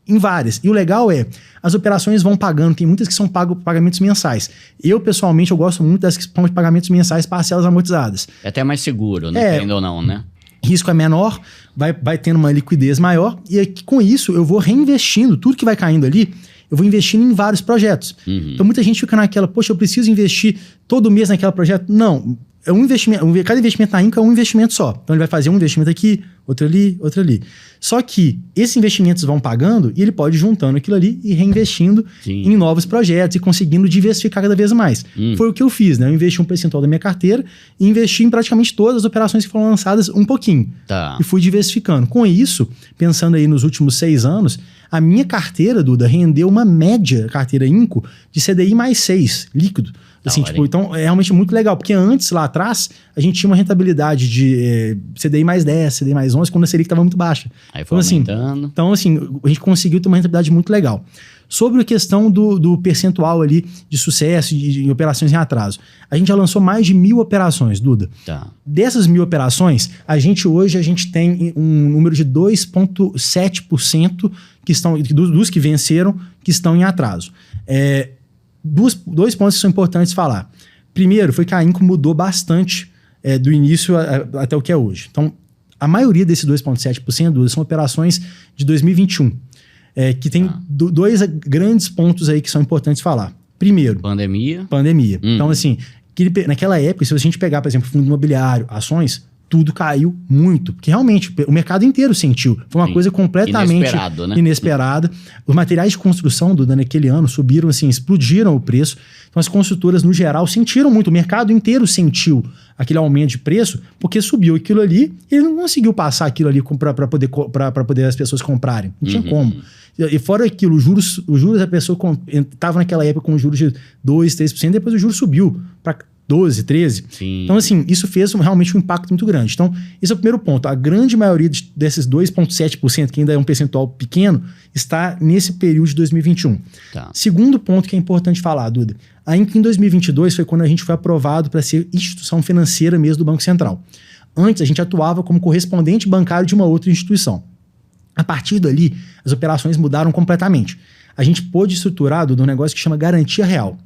em várias. E o legal é, as operações vão pagando, tem muitas que são pagamentos mensais. Eu, pessoalmente, eu gosto muito das que são de pagamentos mensais, parcelas amortizadas. É até mais seguro, né? Querendo ou não, né? Risco é menor, vai tendo uma liquidez maior, e com isso eu vou reinvestindo, tudo que vai caindo ali, eu vou investindo em vários projetos. Então muita gente fica naquela, poxa, eu preciso investir todo mês naquele projeto. Não, é um investimento, cada investimento na Inca é um investimento só. Então ele vai fazer um investimento aqui, outro ali, outro ali. Só que esses investimentos vão pagando e ele pode ir juntando aquilo ali e reinvestindo em novos projetos e conseguindo diversificar cada vez mais. Foi o que eu fiz, né? Eu investi um percentual da minha carteira e investi em praticamente todas as operações que foram lançadas um pouquinho. E fui diversificando. Com isso, pensando aí nos últimos 6 anos, a minha carteira, Duda, rendeu uma média, carteira Inco, de CDI mais 6, líquido. Assim, tipo, então é realmente muito legal, porque antes, lá atrás, a gente tinha uma rentabilidade de CDI mais 10, CDI mais 11, quando a Selic estava muito baixa. Aí foi aumentando. Então, assim, a gente conseguiu ter uma rentabilidade muito legal. Sobre a questão do percentual ali de sucesso de operações em atraso. A gente já lançou mais de 1.000 operações, Duda. Dessas 1.000 operações, hoje a gente tem um número de 2,7% que estão, dos que venceram, que estão em atraso. Dois pontos que são importantes falar. Primeiro, foi que a Inco mudou bastante do início até o que é hoje. Então, a maioria desses 2,7% são operações de 2021. Que tem dois grandes pontos aí que são importantes falar. Primeiro, pandemia. Então, assim, naquela época, se a gente pegar, por exemplo, fundo imobiliário, ações, tudo caiu muito. Porque realmente o mercado inteiro sentiu. Foi uma coisa completamente inesperada. Os materiais de construção, Duda, naquele ano subiram, assim, explodiram o preço. Então as construtoras, no geral, sentiram muito. O mercado inteiro sentiu aquele aumento de preço, porque subiu aquilo ali e ele não conseguiu passar aquilo ali para poder as pessoas comprarem. Não tinha como. E fora aquilo, os juros a pessoa estava naquela época com juros de 2%, 3%, depois o juro subiu para 12%, 13%. Então, assim, isso fez realmente um impacto muito grande. Então, esse é o primeiro ponto. A grande maioria desses 2,7%, que ainda é um percentual pequeno, está nesse período de 2021. Segundo ponto que é importante falar, Duda. Ainda em 2022 foi quando a gente foi aprovado para ser instituição financeira mesmo do Banco Central. Antes, a gente atuava como correspondente bancário de uma outra instituição. A partir dali, as operações mudaram completamente. A gente pôde estruturar, Duda, um negócio que chama garantia real.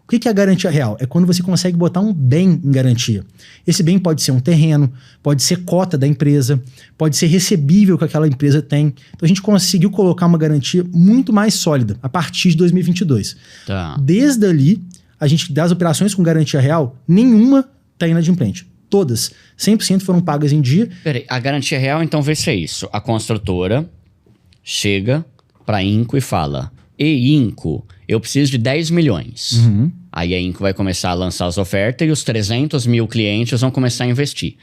O que é a garantia real? É quando você consegue botar um bem em garantia. Esse bem pode ser um terreno, pode ser cota da empresa, pode ser recebível que aquela empresa tem. Então a gente conseguiu colocar uma garantia muito mais sólida a partir de 2022. Desde ali, a gente, das operações com garantia real, nenhuma está inadimplente. Todas, 100% foram pagas em dia. Peraí, a garantia real, então, vê se é isso. A construtora chega para a Inco e fala: "Ei, Inco, eu preciso de 10 milhões. Aí a Inco vai começar a lançar as ofertas e os 300 mil clientes vão começar a investir.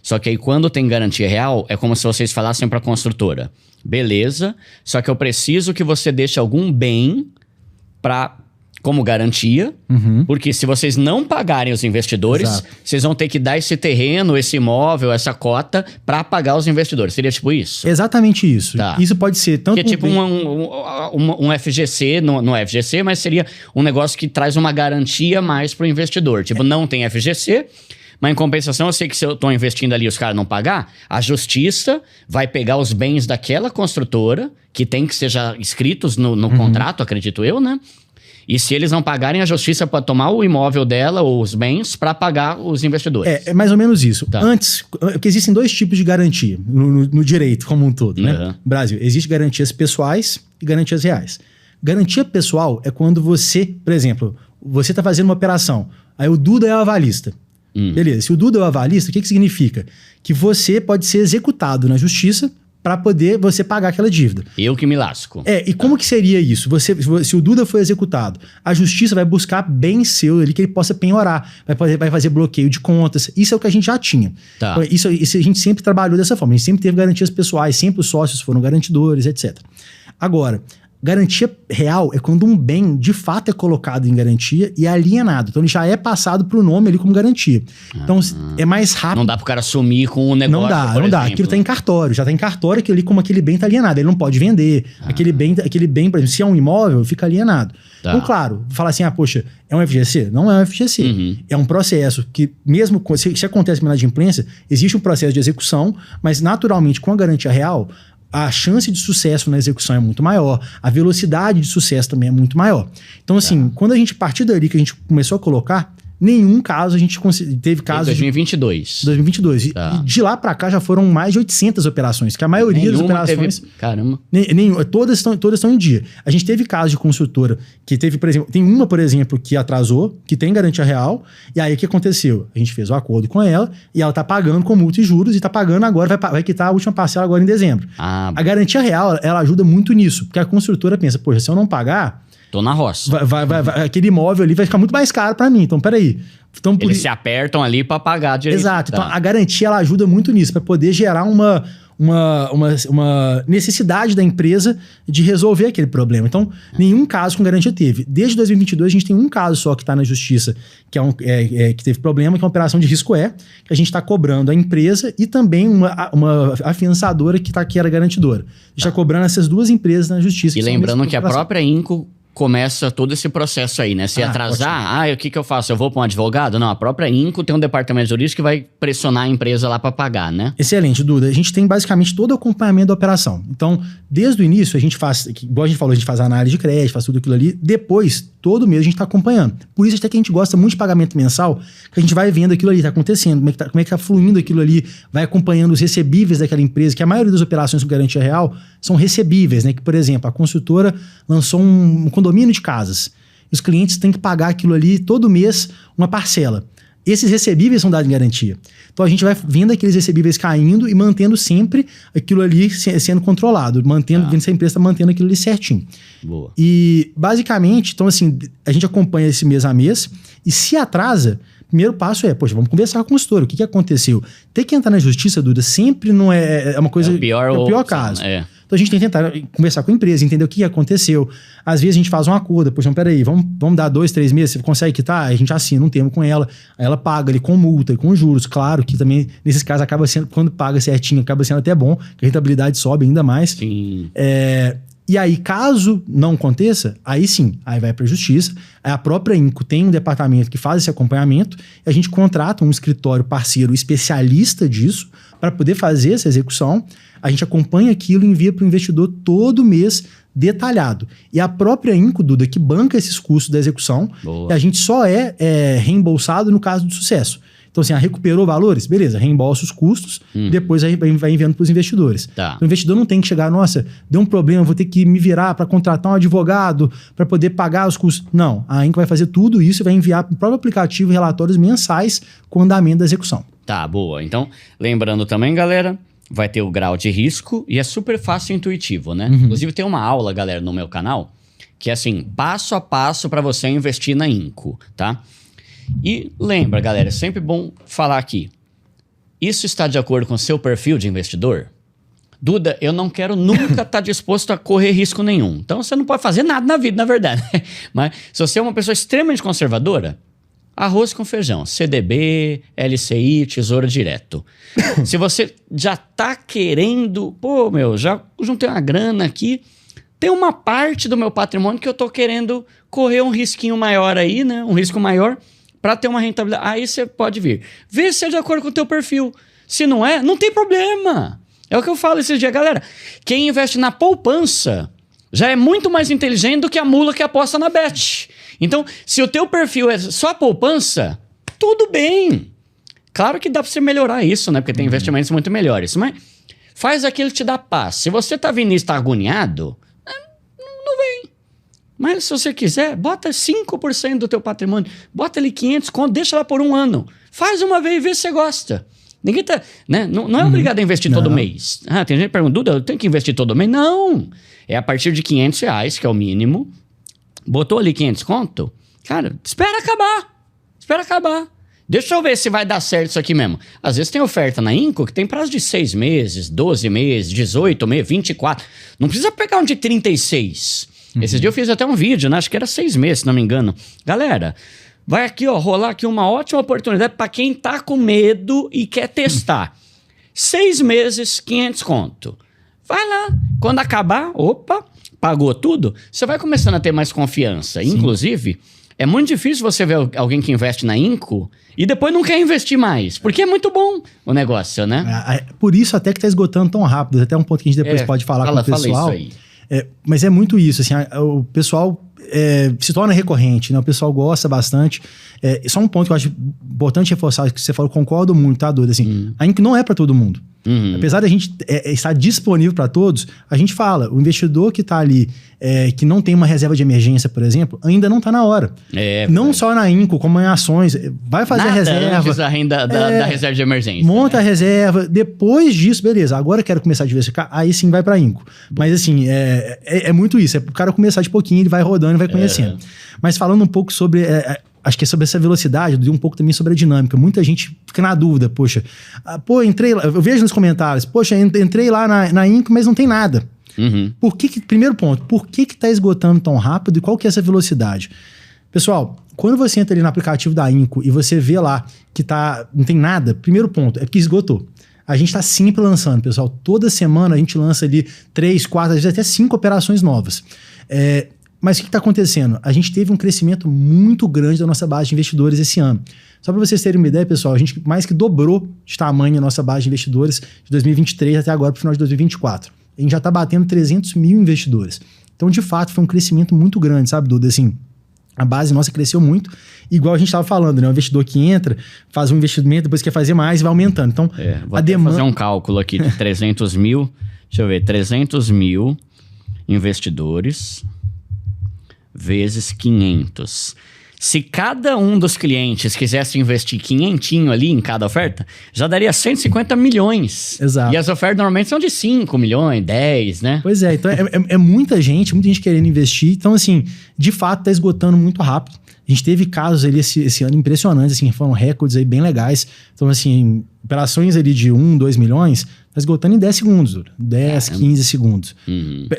Só que aí quando tem garantia real, é como se vocês falassem para a construtora: beleza, só que eu preciso que você deixe algum bem como garantia, porque se vocês não pagarem os investidores, vocês vão ter que dar esse terreno, esse imóvel, essa cota para pagar os investidores." Seria tipo isso? Exatamente isso. Isso pode ser tanto... Que é tipo um FGC, não é FGC, mas seria um negócio que traz uma garantia mais pro investidor. Tipo, não tem FGC, mas em compensação eu sei que se eu tô investindo ali e os caras não pagar, a justiça vai pegar os bens daquela construtora, que tem que seja escritos no contrato, acredito eu, né? E se eles não pagarem, a justiça pode tomar o imóvel dela ou os bens para pagar os investidores. É mais ou menos isso. Antes, porque existem 2 tipos de garantia no direito como um todo, né? Brasil, existem garantias pessoais e garantias reais. Garantia pessoal é quando você, por exemplo, você está fazendo uma operação, aí o Duda é o avalista. Beleza, se o Duda é o avalista, o que significa? Que você pode ser executado na justiça para poder você pagar aquela dívida. Eu que me lasco. E como que seria isso? Se o Duda foi executado, a justiça vai buscar bem seu ali que ele possa penhorar, vai fazer bloqueio de contas. Isso é o que a gente já tinha. Então, isso a gente sempre trabalhou dessa forma. A gente sempre teve garantias pessoais, sempre os sócios foram garantidores, etc. Agora, Garantia real é quando um bem, de fato, é colocado em garantia e é alienado. Então, ele já é passado pro nome ali como garantia. Então, é mais rápido. Não dá pro cara sumir com o negócio, Não dá. Aquilo tá em cartório. Já tá em cartório, aquilo ali, como aquele bem tá alienado. Ele não pode vender. Aquele bem, por exemplo, se é um imóvel, fica alienado. Tá. Então, claro, falar assim, poxa, é um FGC? Não é um FGC. É um processo que, mesmo se acontece uma inadimplência, existe um processo de execução, mas, naturalmente, com a garantia real, a chance de sucesso na execução é muito maior, a velocidade de sucesso também é muito maior. Então, assim, quando a gente partiu dali que a gente começou a colocar, nenhum caso a gente teve casos... Em 2022. 2022. Tá. E de lá pra cá já foram mais de 800 operações, que a maioria das operações... Caramba. Todas estão em dia. A gente teve casos de construtora que teve, por exemplo... Tem uma, por exemplo, que atrasou, que tem garantia real, e aí o que aconteceu? A gente fez o acordo com ela, e ela tá pagando com multa e juros, e tá pagando agora, vai quitar a última parcela agora em dezembro. A garantia real, ela ajuda muito nisso, porque a construtora pensa, poxa, se eu não pagar... Tô na roça. Aquele imóvel ali vai ficar muito mais caro para mim. Então, peraí. Então, eles se apertam ali para pagar direito. Exato. Então, a garantia ela ajuda muito nisso, para poder gerar uma necessidade da empresa de resolver aquele problema. Então, nenhum caso com garantia teve. Desde 2022, a gente tem um caso só que está na justiça, que, que teve problema, que é uma operação de risco que a gente está cobrando a empresa e também uma afiançadora que era garantidora. A gente está cobrando essas duas empresas na justiça. E lembrando que a própria Inco começa todo esse processo aí, né? Se atrasar, o que eu faço? Eu vou para um advogado? Não, a própria Inco tem um departamento jurídico que vai pressionar a empresa lá para pagar, né? Excelente, Duda. A gente tem basicamente todo o acompanhamento da operação. Então, desde o início, a gente faz, igual a gente falou, a gente faz a análise de crédito, faz tudo aquilo ali. Depois, todo mês a gente está acompanhando. Por isso até que a gente gosta muito de pagamento mensal, que a gente vai vendo aquilo ali, está acontecendo, como é que tá fluindo aquilo ali, vai acompanhando os recebíveis daquela empresa, que a maioria das operações com garantia real são recebíveis, né? Que, por exemplo, a construtora lançou um condomínio de casas. Os clientes têm que pagar aquilo ali todo mês, uma parcela. Esses recebíveis são dados em garantia. Então a gente vai vendo aqueles recebíveis caindo e mantendo sempre aquilo ali sendo controlado, vendo se a empresa está mantendo aquilo ali certinho. Boa. E basicamente, então assim, a gente acompanha esse mês a mês e se atrasa, primeiro passo poxa, vamos conversar com o consultor. O que aconteceu? Ter que entrar na justiça, Duda, sempre não é uma coisa... É o pior caso. Então a gente tem que tentar conversar com a empresa, entender o que aconteceu. Às vezes a gente faz um acordo, poxa, peraí, vamos dar 2, 3 meses, você consegue quitar? A gente assina um termo com ela, aí ela paga ali com multa e com juros. Claro que também, nesses casos, acaba sendo, quando paga certinho, acaba sendo até bom, que a rentabilidade sobe ainda mais. Sim. E aí, caso não aconteça, aí sim, aí vai para a justiça. Aí a própria Inco tem um departamento que faz esse acompanhamento e a gente contrata um escritório parceiro especialista disso para poder fazer essa execução. A gente acompanha aquilo e envia para o investidor todo mês detalhado. E a própria Inco, Duda, que banca esses custos da execução. Boa. E a gente só é reembolsado no caso do sucesso. Então, assim, recuperou valores? Beleza, reembolsa os custos e depois vai enviando para os investidores. Tá. O investidor não tem que chegar, nossa, deu um problema, vou ter que me virar para contratar um advogado para poder pagar os custos. Não, a Inco vai fazer tudo isso e vai enviar para o próprio aplicativo relatórios mensais com o andamento da execução. Tá, boa. Então, lembrando também, galera, vai ter o grau de risco e é super fácil e intuitivo, né? Inclusive, tem uma aula, galera, no meu canal, que é assim, passo a passo para você investir na Inco, tá? E lembra, galera, é sempre bom falar aqui. Isso está de acordo com o seu perfil de investidor? Duda, eu não quero nunca estar disposto a correr risco nenhum. Então você não pode fazer nada na vida, na verdade. Mas se você é uma pessoa extremamente conservadora, arroz com feijão, CDB, LCI, tesouro direto. Se você já está querendo, já juntei uma grana aqui, tem uma parte do meu patrimônio que eu estou querendo correr um risquinho maior aí, né? Um risco maior, para ter uma rentabilidade. Aí você pode vir. Vê se é de acordo com o teu perfil. Se não é, não tem problema. É o que eu falo esses dias, galera. Quem investe na poupança já é muito mais inteligente do que a mula que aposta na bet. Então, se o teu perfil é só poupança, tudo bem. Claro que dá para você melhorar isso, né? Porque tem investimentos muito melhores. Mas faz aquilo que te dá paz. Se você tá vindo e está agoniado, não vem. Mas se você quiser, bota 5% do teu patrimônio. Bota ali 500 conto, deixa lá por um ano. Faz uma vez e vê se você gosta. Ninguém tá, né? Não é obrigado a investir todo mês. Tem gente que pergunta, Duda, eu tenho que investir todo mês? Não. É a partir de R$500, que é o mínimo. Botou ali 500 conto? Cara, espera acabar. Deixa eu ver se vai dar certo isso aqui mesmo. Às vezes tem oferta na Inco que tem prazo de 6 meses, 12 meses, 18 meses, 24. Não precisa pegar um de 36. Esses dias eu fiz até um vídeo, né? Acho que era 6 meses, se não me engano. Galera, vai aqui, ó, rolar aqui uma ótima oportunidade para quem tá com medo e quer testar. 6 meses, 500 conto. Vai lá. Quando acabar, opa, pagou tudo, você vai começando a ter mais confiança. Sim. Inclusive, é muito difícil você ver alguém que investe na Inco e depois não quer investir mais, porque é muito bom o negócio, né? Por isso até que tá esgotando tão rápido. Até um ponto que a gente depois pode falar com o pessoal. Fala isso aí. Mas é muito isso, assim, o pessoal se torna recorrente, né? O pessoal gosta bastante. Só um ponto que eu acho importante reforçar, que você falou, concordo muito, tá, Duda? Assim, a Inco não é para todo mundo. Apesar da gente estar disponível para todos, a gente fala, o investidor que está ali, que não tem uma reserva de emergência, por exemplo, ainda não está na hora. Não só na Inco, como em ações. Vai fazer a reserva. Antes da renda da reserva de emergência. Monta a reserva. Depois disso, beleza, agora eu quero começar a diversificar, aí sim vai para Inco. Mas assim, é muito isso. É o cara começar de pouquinho, ele vai rodando e vai conhecendo. Mas falando um pouco sobre... acho que é sobre essa velocidade, e um pouco também sobre a dinâmica. Muita gente fica na dúvida, poxa, entrei lá, eu vejo nos comentários, poxa, entrei lá na Inco, mas não tem nada. Primeiro ponto, por que tá esgotando tão rápido e qual que é essa velocidade? Pessoal, quando você entra ali no aplicativo da Inco e você vê lá que não tem nada, primeiro ponto, é porque esgotou. A gente está sempre lançando, pessoal. Toda semana a gente lança ali 3, 4, às vezes até 5 operações novas. Mas o que está acontecendo? A gente teve um crescimento muito grande da nossa base de investidores esse ano. Só para vocês terem uma ideia, pessoal, a gente mais que dobrou de tamanho a nossa base de investidores de 2023 até agora para o final de 2024. A gente já está batendo 300 mil investidores. Então, de fato, foi um crescimento muito grande, sabe, Duda? Assim, a base nossa cresceu muito, igual a gente estava falando, né? O investidor que entra, faz um investimento, depois quer fazer mais e vai aumentando. Então, vou fazer um cálculo aqui de 300 mil, deixa eu ver, 300 mil investidores... vezes 500. Se cada um dos clientes quisesse investir 500 ali em cada oferta, já daria 150 milhões. Exato. E as ofertas normalmente são de 5 milhões, 10, né? Pois é, então é muita gente querendo investir. Então, assim, de fato, tá esgotando muito rápido. A gente teve casos ali esse ano impressionantes, assim, foram recordes aí bem legais. Então, assim, operações ali de 1, 2 milhões, tá esgotando em 10 segundos, 10, 15 segundos.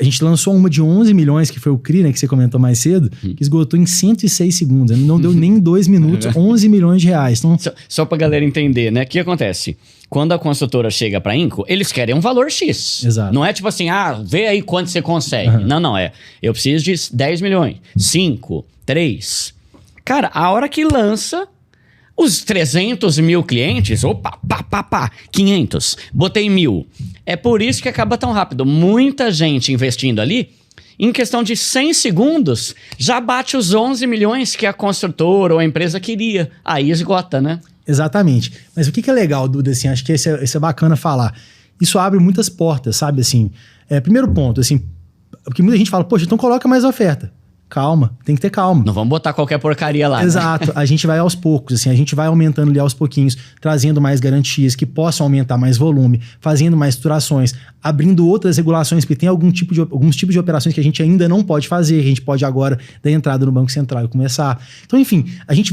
A gente lançou uma de 11 milhões, que foi o CRI, né, que você comentou mais cedo, que esgotou em 106 segundos. Não deu nem 2 minutos, 11 milhões de reais. Então... Só pra galera entender, né? O que acontece? Quando a consultora chega pra Inco, eles querem um valor X. Exato. Não é tipo assim, vê aí quanto você consegue. Não, eu preciso de 10 milhões, 5, 3... Cara, a hora que lança, os 300 mil clientes, opa, 500, botei 1.000. É por isso que acaba tão rápido. Muita gente investindo ali, em questão de 100 segundos, já bate os 11 milhões que a construtora ou a empresa queria. Aí esgota, né? Exatamente. Mas o que é legal, Duda, assim, acho que esse é bacana falar. Isso abre muitas portas, sabe, assim. Primeiro ponto, assim, porque muita gente fala, poxa, então coloca mais oferta. Calma, tem que ter calma. Não vamos botar qualquer porcaria lá. Exato, né? A gente vai aos poucos, assim, a gente vai aumentando ali aos pouquinhos, trazendo mais garantias que possam aumentar mais volume, fazendo mais estruturações, abrindo outras regulações, porque tem alguns tipos de operações que a gente ainda não pode fazer, que a gente pode agora dar entrada no Banco Central e começar. Então, enfim, a gente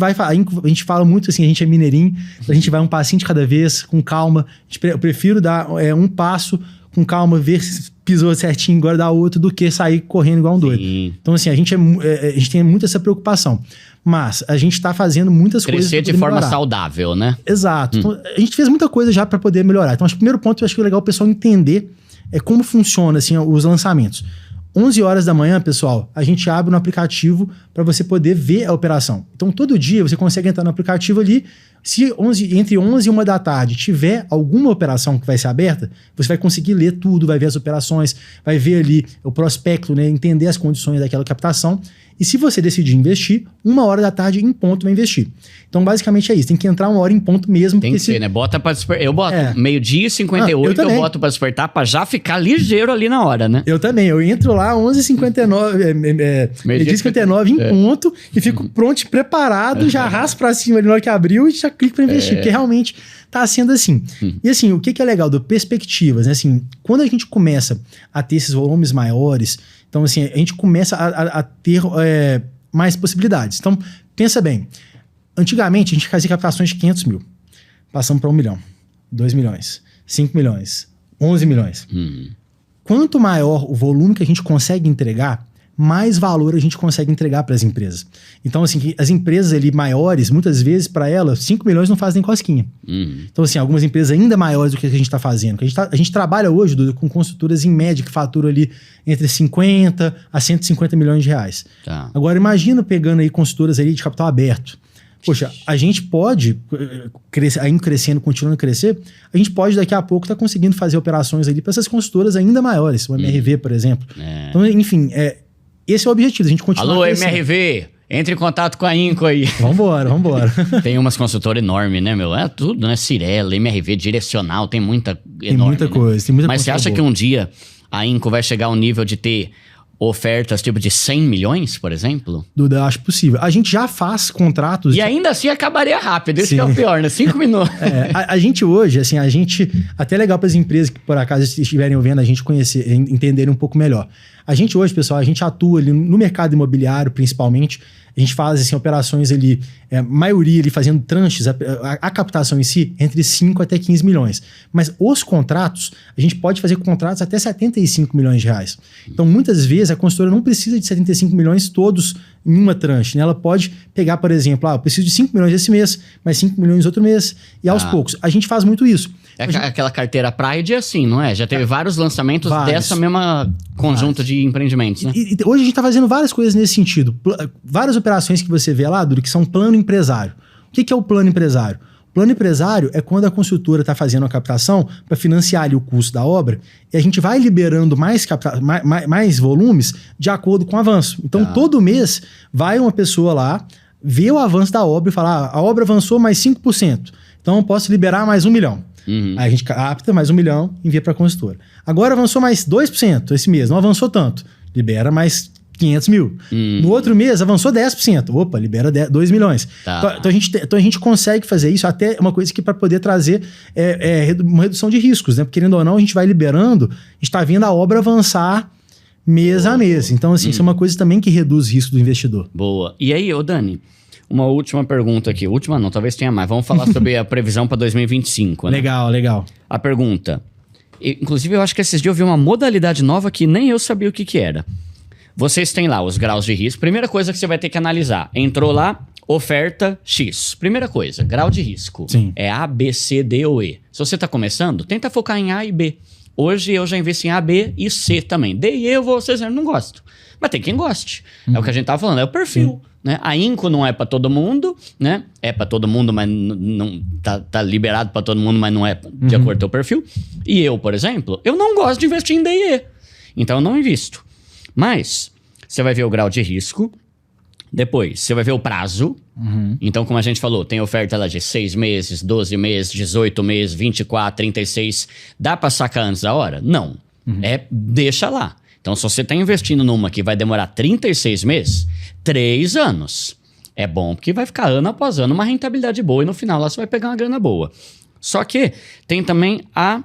fala muito assim, a gente é mineirinho, a gente vai um passinho de cada vez, com calma. Eu prefiro dar um passo com calma, ver se pisou certinho, agora dá outro, do que sair correndo igual um doido. Então, assim, a gente tem muito essa preocupação. Mas a gente está fazendo muitas coisas para de forma saudável, né? Exato. Então, a gente fez muita coisa já para poder melhorar. Então, acho que o primeiro ponto, eu acho que é legal o pessoal entender como funciona assim, os lançamentos. 11 horas da manhã, pessoal, a gente abre no aplicativo para você poder ver a operação. Então, todo dia você consegue entrar no aplicativo ali. Se entre 11 e 1 da tarde tiver alguma operação que vai ser aberta, você vai conseguir ler tudo, vai ver as operações, vai ver ali o prospecto, né, entender as condições daquela captação. E se você decidir investir, 1 hora da tarde em ponto vai investir. Então, basicamente é isso. Tem que entrar 1 hora em ponto mesmo. Tem que ser, né? Bota pra despertar. Eu boto meio-dia e 58, eu boto pra despertar pra já ficar ligeiro ali na hora, né? Eu também. Eu entro lá 11h59, meio-dia 59 em ponto e fico pronto, preparado, já arrasto pra cima ali na hora que abriu e já clico pra investir. Porque realmente tá sendo assim. E assim, o que é legal do perspectivas, né? Assim, quando a gente começa a ter esses volumes maiores, então assim, a gente começa a ter mais possibilidades. Então, pensa bem. Antigamente, a gente fazia captações de 500 mil. Passamos para 1 milhão, 2 milhões, 5 milhões, 11 milhões. Quanto maior o volume que a gente consegue entregar, mais valor a gente consegue entregar para as empresas. Então, assim, as empresas ali maiores, muitas vezes, para elas, 5 milhões não fazem nem cosquinha. Então, assim, algumas empresas ainda maiores do que a gente está fazendo. A gente trabalha hoje, Duda, com consultoras em média que faturam ali entre 50 a 150 milhões de reais. Tá. Agora, imagina pegando aí consultoras ali de capital aberto. Poxa, a gente pode, ainda crescendo, continuando a crescer, a gente pode daqui a pouco estar conseguindo fazer operações ali para essas consultoras ainda maiores, o MRV, por exemplo. Então, enfim, esse é o objetivo, a gente continuar Alô, crescendo. MRV, entre em contato com a Inco aí. Vambora. Tem umas consultoras enormes, né, meu? É tudo, né? Cirela, MRV, direcional, tem muita Tem muita coisa, tem muita Mas você acha que um dia a Inco vai chegar ao nível de ter ofertas tipo de 100 milhões, por exemplo? Duda, eu acho possível. A gente já faz contratos... E ainda assim acabaria rápido, isso que é o pior, né? 5 minutos. A gente hoje, assim, até legal para as empresas que por acaso estiverem ouvindo a gente conhecer, entenderem um pouco melhor. A gente hoje, pessoal, a gente atua ali no mercado imobiliário, principalmente. A gente faz assim, operações ali, maioria ali fazendo tranches, a captação em si, entre 5 até 15 milhões. Mas os contratos, a gente pode fazer contratos até 75 milhões de reais. Então, muitas vezes, a consultora não precisa de 75 milhões todos em uma tranche, né? Ela pode pegar, por exemplo, eu preciso de 5 milhões esse mês, mais 5 milhões outro mês, e aos poucos. A gente faz muito isso. Aquela carteira Pride é assim, não é? Já teve vários lançamentos dessa mesma conjunto de empreendimentos, né? E hoje a gente está fazendo várias coisas nesse sentido. Várias operações que você vê lá, Dudu, que são plano empresário. O que é o plano empresário? O plano empresário é quando a consultora está fazendo a captação para financiar ali o custo da obra e a gente vai liberando mais volumes de acordo com o avanço. Então, todo mês vai uma pessoa lá, vê o avanço da obra e fala, a obra avançou mais 5%, então eu posso liberar mais 1 milhão. Aí a gente capta mais 1 milhão e envia para a consultora. Agora avançou mais 2% esse mês, não avançou tanto, libera mais 500 mil. No outro mês avançou 10%, opa, libera 2 milhões. Tá. Então a gente consegue fazer isso, até uma coisa que para poder trazer uma redução de riscos, né? Porque querendo ou não, a gente vai liberando, a gente está vendo a obra avançar mês a mês. Então, assim, isso é uma coisa também que reduz o risco do investidor. Boa. E aí, ô Dani, uma última pergunta aqui. Última não, talvez tenha mais. Vamos falar sobre a previsão para 2025, né? Legal. A pergunta. Inclusive, eu acho que esses dias eu vi uma modalidade nova que nem eu sabia o que era. Vocês têm lá os graus de risco. Primeira coisa que você vai ter que analisar. Entrou lá, oferta X. Primeira coisa, grau de risco. Sim. É A, B, C, D ou E. Se você está começando, tenta focar em A e B. Hoje eu já investi em A, B e C também. D e E eu vou ser sincero, não gosto. Mas tem quem goste. É o que a gente tava falando, é o perfil. Né? A Inco não é para todo mundo, né? É para todo mundo, mas não tá liberado para todo mundo, mas não é de acordo com o teu perfil. E eu, por exemplo, eu não gosto de investir em D e E. Então eu não invisto. Mas você vai ver o grau de risco. Depois, você vai ver o prazo. Então, como a gente falou, tem oferta lá de 6 meses, 12 meses, 18 meses, 24, 36. Dá para sacar antes da hora? Não. Deixa lá. Então, se você está investindo numa que vai demorar 36 meses, 3 anos. É bom porque vai ficar ano após ano uma rentabilidade boa e no final lá você vai pegar uma grana boa. Só que tem também a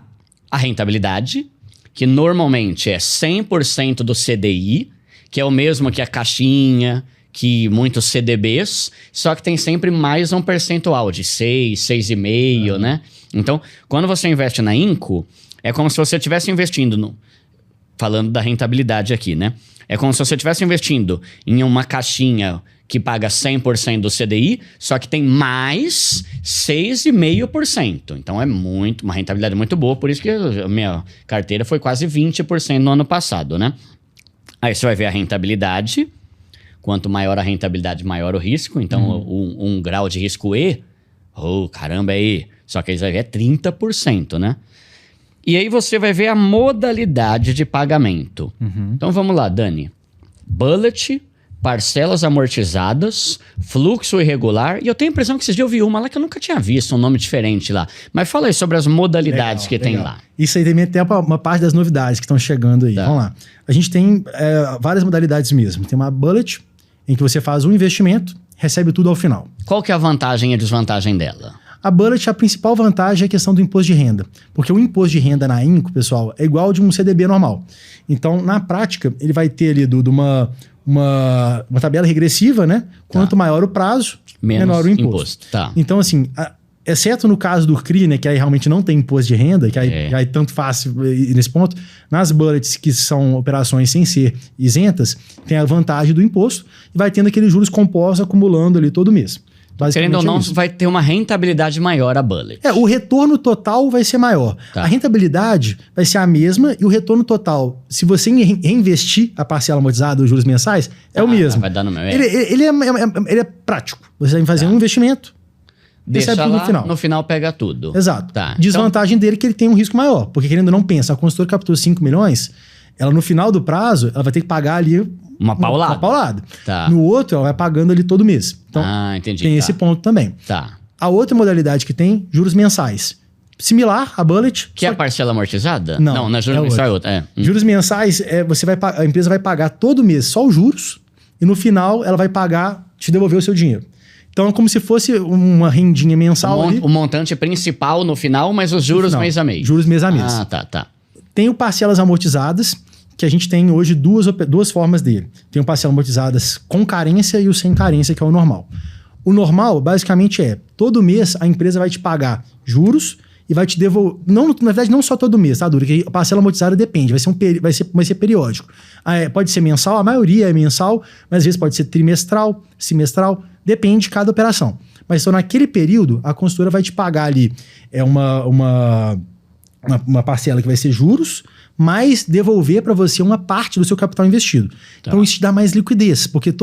rentabilidade, que normalmente é 100% do CDI, que é o mesmo que a caixinha, que muitos CDBs, só que tem sempre mais um percentual de 6, 6,5, né? Então, quando você investe na Inco, é como se você estivesse investindo falando da rentabilidade aqui, né? É como se você estivesse investindo em uma caixinha que paga 100% do CDI, só que tem mais 6,5%. Então é uma rentabilidade muito boa, por isso que a minha carteira foi quase 20% no ano passado, né? Aí você vai ver a rentabilidade. Quanto maior a rentabilidade, maior o risco. Então, um grau de risco E, caramba, é E. Só que aí você vai ver é 30%, né? E aí você vai ver a modalidade de pagamento. Então, vamos lá, Dani. Bullet, parcelas amortizadas, fluxo irregular. E eu tenho a impressão que esses dias eu vi uma lá que eu nunca tinha visto, um nome diferente lá. Mas fala aí sobre as modalidades tem lá. Isso aí também é até uma parte das novidades que estão chegando aí. Tá. Vamos lá. A gente tem várias modalidades mesmo. Tem uma Bullet, em que você faz um investimento, recebe tudo ao final. Qual que é a vantagem e a desvantagem dela? A Bullet, a principal vantagem é a questão do imposto de renda. Porque o imposto de renda na Inco, pessoal, é igual de um CDB normal. Então, na prática, ele vai ter ali uma tabela regressiva, né? Quanto maior o prazo, menor o imposto. Tá. Então, assim, exceto no caso do CRI, né, que aí realmente não tem imposto de renda, que aí tanto faz nesse ponto, nas bullets que são operações sem ser isentas, tem a vantagem do imposto e vai tendo aqueles juros compostos acumulando ali todo mês. Querendo ou não, vai ter uma rentabilidade maior a bullet. O retorno total vai ser maior. Tá. A rentabilidade vai ser a mesma e o retorno total, se você reinvestir a parcela amortizada, os juros mensais, é o mesmo. Vai dar no meu. Ele é prático. Você vai fazer um investimento, deixa lá, no final pega tudo. Exato. Desvantagem dele é que ele tem um risco maior, porque querendo ou não pensa, a consultora captou 5 milhões, ela no final do prazo, ela vai ter que pagar ali uma paulada. Tá. No outro, ela vai pagando ali todo mês. Então, entendi. Tem esse ponto também. Tá. A outra modalidade que tem, juros mensais. Similar a bullet. Que é a parcela amortizada? Não, é juros mensais é outra. Juros mensais, a empresa vai pagar todo mês só os juros e no final ela vai pagar, te devolver o seu dinheiro. Então é como se fosse uma rendinha mensal ali. O montante principal no final, mas os juros mês a mês. Juros mês a mês. Tá. Tem o parcelas amortizadas, que a gente tem hoje duas formas dele. Tem o parcelas amortizadas com carência e o sem carência, que é o normal. O normal, basicamente, todo mês a empresa vai te pagar juros e vai te devolver... Não, na verdade, não só todo mês, tá, Dura? Que a parcela amortizada depende, vai ser periódico. Pode ser mensal, a maioria é mensal, mas às vezes pode ser trimestral, semestral, depende de cada operação. Mas então, naquele período, a consultora vai te pagar ali uma parcela que vai ser juros, mas devolver para você uma parte do seu capital investido. Tá. Então isso te dá mais liquidez, porque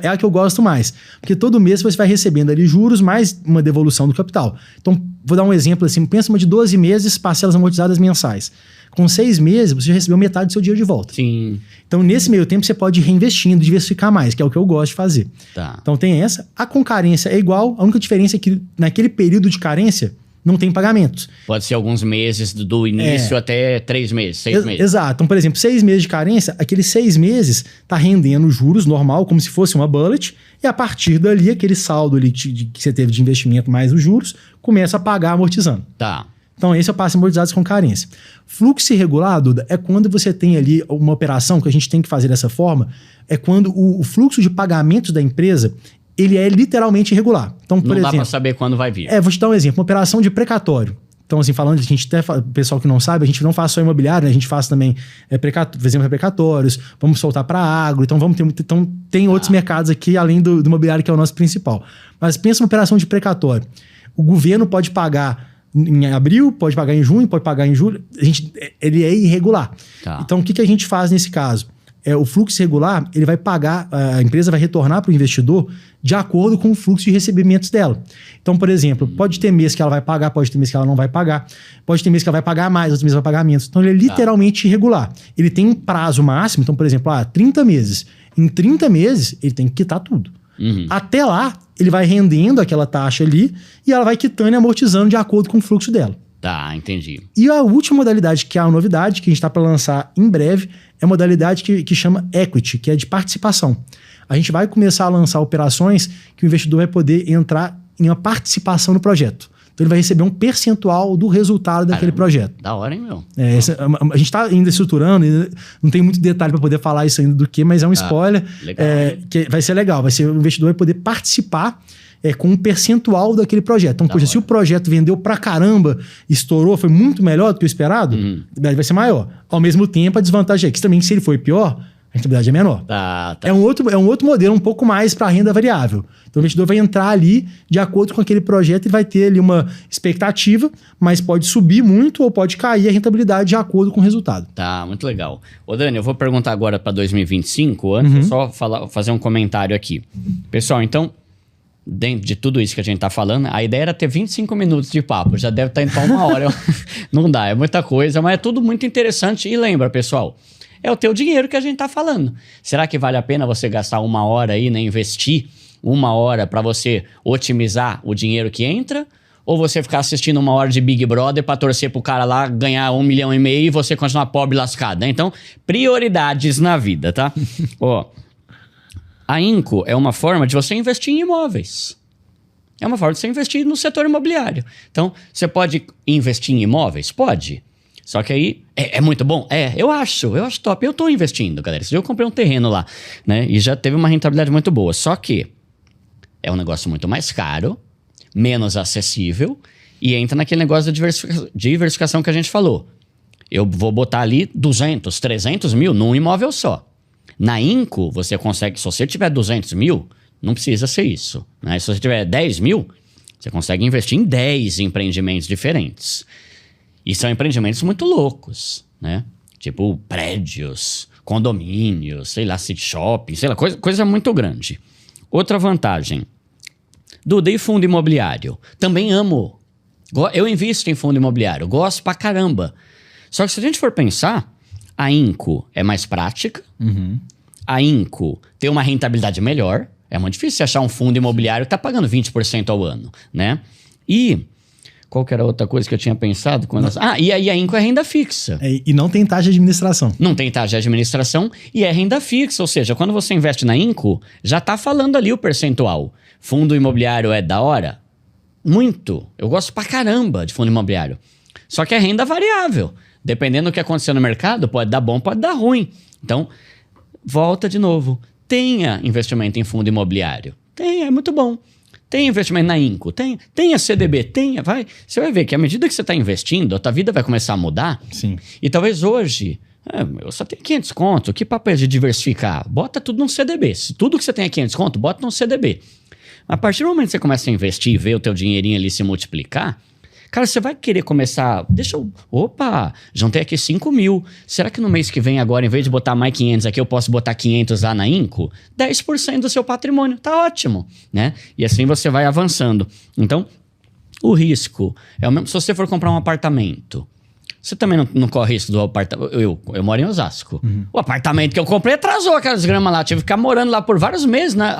é a que eu gosto mais. Porque todo mês você vai recebendo ali juros mais uma devolução do capital. Então, vou dar um exemplo assim, pensa uma de 12 meses, parcelas amortizadas mensais. Com 6 meses, você já recebeu metade do seu dinheiro de volta. Sim. Então, nesse meio tempo, você pode ir reinvestindo, diversificar mais, que é o que eu gosto de fazer. Tá. Então, tem essa. A com carência é igual, a única diferença é que naquele período de carência, não tem pagamentos. Pode ser alguns meses do início até 3 meses, 6 meses. Exato. Então, por exemplo, 6 meses de carência, aqueles 6 meses tá rendendo juros normal, como se fosse uma bullet, e a partir dali, aquele saldo ali que você teve de investimento mais os juros, começa a pagar amortizando. Tá. Então, esse é o passe amortizados com carência. Fluxo irregular, Duda, é quando você tem ali uma operação que a gente tem que fazer dessa forma, é quando o fluxo de pagamentos da empresa ele é literalmente irregular. Então, por exemplo, não dá para saber quando vai vir. Vou te dar um exemplo. Uma operação de precatório. Então, assim, falando, a gente até, pessoal que não sabe, a gente não faz só imobiliário, né? A gente faz também, fazemos precatórios, vamos soltar para agro, então tem outros mercados aqui, além do imobiliário, que é o nosso principal. Mas pensa uma operação de precatório. O governo pode pagar em abril, pode pagar em junho, pode pagar em julho. Ele é irregular. Tá. Então, o que a gente faz nesse caso? O fluxo regular, ele vai pagar, a empresa vai retornar para o investidor de acordo com o fluxo de recebimentos dela. Então, por exemplo, pode ter mês que ela vai pagar, pode ter mês que ela não vai pagar, pode ter mês que ela vai pagar mais, outros meses vai pagar menos. Então, ele é literalmente irregular. Ele tem um prazo máximo, então, por exemplo, 30 meses. Em 30 meses, ele tem que quitar tudo. Uhum. Até lá, ele vai rendendo aquela taxa ali e ela vai quitando e amortizando de acordo com o fluxo dela. Tá, entendi. E a última modalidade, que é a novidade, que a gente está para lançar em breve, é a modalidade que chama equity, que é de participação. A gente vai começar a lançar operações que o investidor vai poder entrar em uma participação no projeto. Então ele vai receber um percentual do resultado daquele projeto. Da hora, hein, meu? A gente está ainda estruturando, não tem muito detalhe para poder falar isso ainda do que, mas é um spoiler. Legal, que vai ser legal. O investidor vai poder participar com um percentual daquele projeto. Então, se o projeto vendeu pra caramba, estourou, foi muito melhor do que o esperado, a vai ser maior. Ao mesmo tempo, a desvantagem é que também, se ele for pior, a rentabilidade é menor. Tá. É um outro modelo, um pouco mais para renda variável. Então, o investidor vai entrar ali de acordo com aquele projeto e vai ter ali uma expectativa, mas pode subir muito ou pode cair a rentabilidade de acordo com o resultado. Tá, muito legal. Ô, Dani, eu vou perguntar agora para 2025, antes só fazer um comentário aqui. Pessoal, então, dentro de tudo isso que a gente tá falando, a ideia era ter 25 minutos de papo, já deve estar indo para 1 hora. Não dá, é muita coisa, mas é tudo muito interessante. E lembra, pessoal, é o teu dinheiro que a gente tá falando. Será que vale a pena você gastar 1 hora aí, né, investir 1 hora para você otimizar o dinheiro que entra? Ou você ficar assistindo 1 hora de Big Brother para torcer pro cara lá ganhar 1,5 milhão e você continuar pobre lascado, né? Então, prioridades na vida, tá? Ó, a Inco é uma forma de você investir em imóveis. É uma forma de você investir no setor imobiliário. Então, você pode investir em imóveis? Pode. Só que aí, é muito bom? Eu acho top. Eu tô investindo, galera. Esse dia eu comprei um terreno lá, né? E já teve uma rentabilidade muito boa. Só que é um negócio muito mais caro, menos acessível e entra naquele negócio da diversificação que a gente falou. Eu vou botar ali 200, 300 mil num imóvel só. Na Inco, você consegue, se você tiver 200 mil, não precisa ser isso, né? Se você tiver 10 mil, você consegue investir em 10 empreendimentos diferentes. E são empreendimentos muito loucos, né? Tipo prédios, condomínios, sei lá, city shopping, sei lá, coisa muito grande. Outra vantagem. Duda, e fundo imobiliário? Também amo. Eu invisto em fundo imobiliário, gosto pra caramba. Só que se a gente for pensar, a Inco é mais prática, a Inco tem uma rentabilidade melhor. É muito difícil você achar um fundo imobiliário que tá pagando 20% ao ano, né? E qual que era a outra coisa que eu tinha pensado? E aí a Inco é renda fixa. E não tem taxa de administração. Não tem taxa de administração e é renda fixa. Ou seja, quando você investe na Inco, já tá falando ali o percentual. Fundo imobiliário é da hora? Muito. Eu gosto pra caramba de fundo imobiliário. Só que é renda variável. Dependendo do que acontecer no mercado, pode dar bom, pode dar ruim. Então, volta de novo. Tenha investimento em fundo imobiliário. Tenha, é muito bom. Tem investimento na Inco, tenha CDB, vai. Você vai ver que à medida que você está investindo, a tua vida vai começar a mudar. Sim. E talvez hoje, eu só tenho 500 conto, que papo é de diversificar? Bota tudo num CDB. Se tudo que você tem é 500 conto, bota num CDB. A partir do momento que você começa a investir e ver o teu dinheirinho ali se multiplicar, cara, você vai querer começar... Opa, juntei aqui 5 mil. Será que no mês que vem agora, em vez de botar mais 500 aqui, eu posso botar 500 lá na Inco? 10% do seu patrimônio. Tá ótimo, né? E assim você vai avançando. Então, o risco é o mesmo. Se você for comprar um apartamento, você também não corre risco do apartamento. Eu moro em Osasco. O apartamento que eu comprei atrasou aquelas gramas lá. Tive que ficar morando lá por vários meses, né?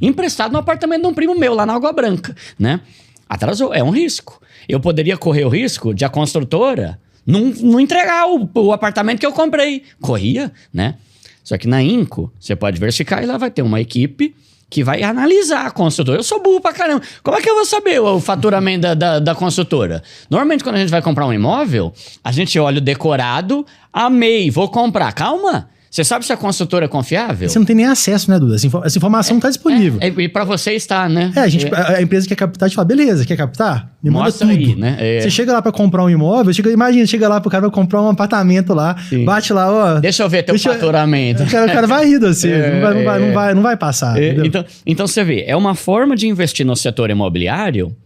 Emprestado no apartamento de um primo meu, lá na Água Branca, né? Atrasou. É um risco. Eu poderia correr o risco de a construtora não entregar o apartamento que eu comprei. Corria, né? Só que na Inco, você pode diversificar e lá vai ter uma equipe que vai analisar a construtora. Eu sou burro pra caramba. Como é que eu vou saber o faturamento da construtora? Normalmente, quando a gente vai comprar um imóvel, a gente olha o decorado, amei, vou comprar. Calma! Você sabe se a construtora é confiável? Você não tem nem acesso, né, Duda? Essa informação não está disponível. E para você está, né? A empresa quer captar, te fala, beleza, quer captar? Me manda mostra tudo. Aí, né? Você chega lá para comprar um imóvel, chega lá pro cara vai comprar um apartamento lá, Sim. bate lá, ó... Deixa eu ver teu faturamento. O cara vai rir de você, não vai passar. Então você vê, é uma forma de investir no setor imobiliário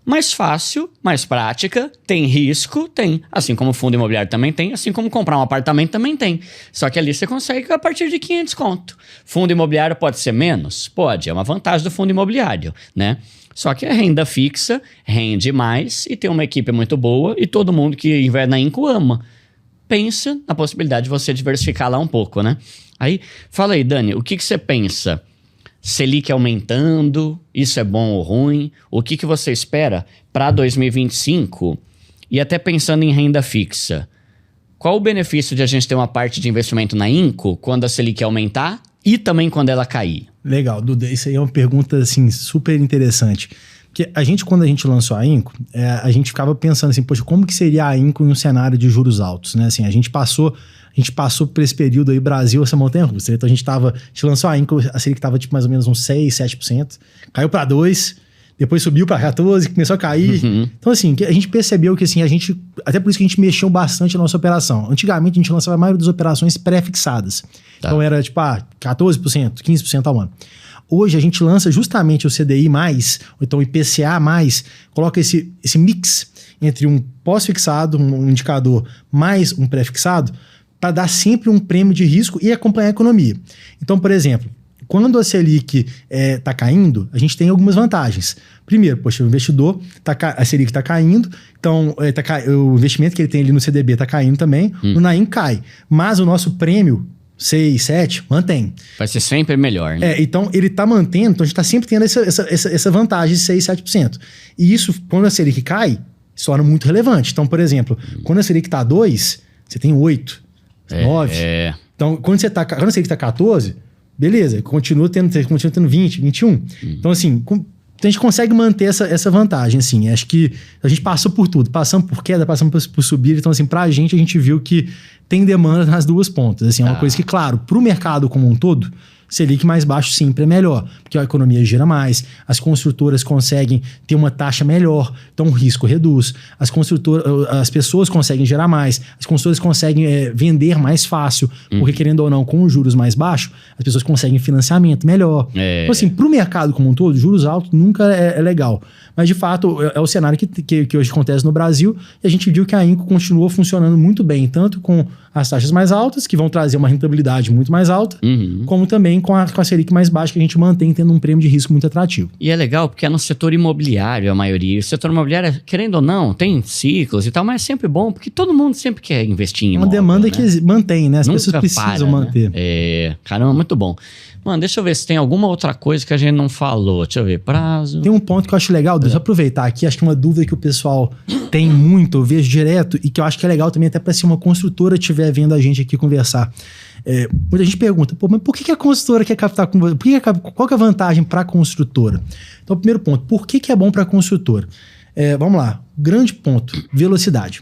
mais fácil, mais prática, tem risco, tem. Assim como o fundo imobiliário também tem, assim como comprar um apartamento também tem. Só que ali você consegue a partir de 500 conto. Fundo imobiliário pode ser menos? Pode, é uma vantagem do fundo imobiliário, né? Só que é renda fixa, rende mais e tem uma equipe muito boa e todo mundo que investe na Inco ama. Pensa na possibilidade de você diversificar lá um pouco, né? Aí, fala aí, Dani, o que você pensa? Selic aumentando, isso é bom ou ruim? O que você espera para 2025? E até pensando em renda fixa, qual o benefício de a gente ter uma parte de investimento na Inco quando a Selic aumentar e também quando ela cair? Legal, Duda, isso aí é uma pergunta assim, super interessante. Porque quando a gente lançou a Inco, a gente ficava pensando assim, poxa, como que seria a Inco em um cenário de juros altos, né? Assim, a gente passou por esse período aí, Brasil, essa montanha-russa. Então a gente lançou a Inco, a Selic estava tipo mais ou menos uns 6, 7%, caiu para 2%, depois subiu para 14%, começou a cair. Então assim, a gente percebeu que assim, até por isso que a gente mexeu bastante na nossa operação. Antigamente a gente lançava a maioria das operações pré-fixadas. Tá. Então era tipo 14%, 15% ao ano. Hoje a gente lança justamente o CDI+, ou então o IPCA+, coloca esse mix entre um pós-fixado, um indicador, mais um pré-fixado, para dar sempre um prêmio de risco e acompanhar a economia. Então, por exemplo, quando a Selic está caindo, a gente tem algumas vantagens. Primeiro, poxa, o investidor, a Selic está caindo, então o investimento que ele tem ali no CDB está caindo também, no Naim cai. Mas o nosso prêmio 6, 7, mantém. Vai ser sempre melhor, né? Então ele está mantendo, então a gente está sempre tendo essa vantagem de 6, 7%. E isso, quando a Selic cai, se torna muito relevante. Então, por exemplo, quando a Selic está 2, você tem 8, 9. Então, quando a Selic está 14, beleza, continua tendo 20, 21. Então, assim, a gente consegue manter essa vantagem, assim. Acho que a gente passou por tudo. Passamos por queda, passamos por subir. Então, assim, pra gente viu que tem demanda nas duas pontas. Assim, é uma coisa que, claro, pro mercado como um todo, Selic mais baixo sempre é melhor, porque a economia gira mais, as construtoras conseguem ter uma taxa melhor, então o risco reduz, as pessoas conseguem gerar mais, as construtoras conseguem vender mais fácil, porque querendo ou não, com os juros mais baixos, as pessoas conseguem financiamento melhor. Então assim, para o mercado como um todo, juros altos nunca é legal. Mas de fato é o cenário que hoje acontece no Brasil, e a gente viu que a Inco continuou funcionando muito bem, tanto com as taxas mais altas, que vão trazer uma rentabilidade muito mais alta, como também com a Selic mais baixa, que a gente mantém tendo um prêmio de risco muito atrativo. E é legal porque é no setor imobiliário a maioria. O setor imobiliário, querendo ou não, tem ciclos e tal, mas é sempre bom, porque todo mundo sempre quer investir em imóvel. Uma demanda, né, que mantém, né? As Nunca pessoas precisam manter. Né? Caramba, muito bom. Mano, deixa eu ver se tem alguma outra coisa que a gente não falou. Deixa eu ver, prazo. Tem um ponto que eu acho legal, deixa eu aproveitar aqui, acho que é uma dúvida que o pessoal tem muito, eu vejo direto, e que eu acho que é legal também até para se uma construtora estiver vendo a gente aqui conversar. Muita gente pergunta, pô, mas por que a construtora quer captar com você? Qual que é a vantagem para a construtora? Então, primeiro ponto, por que é bom para a construtora? Vamos lá, grande ponto, velocidade.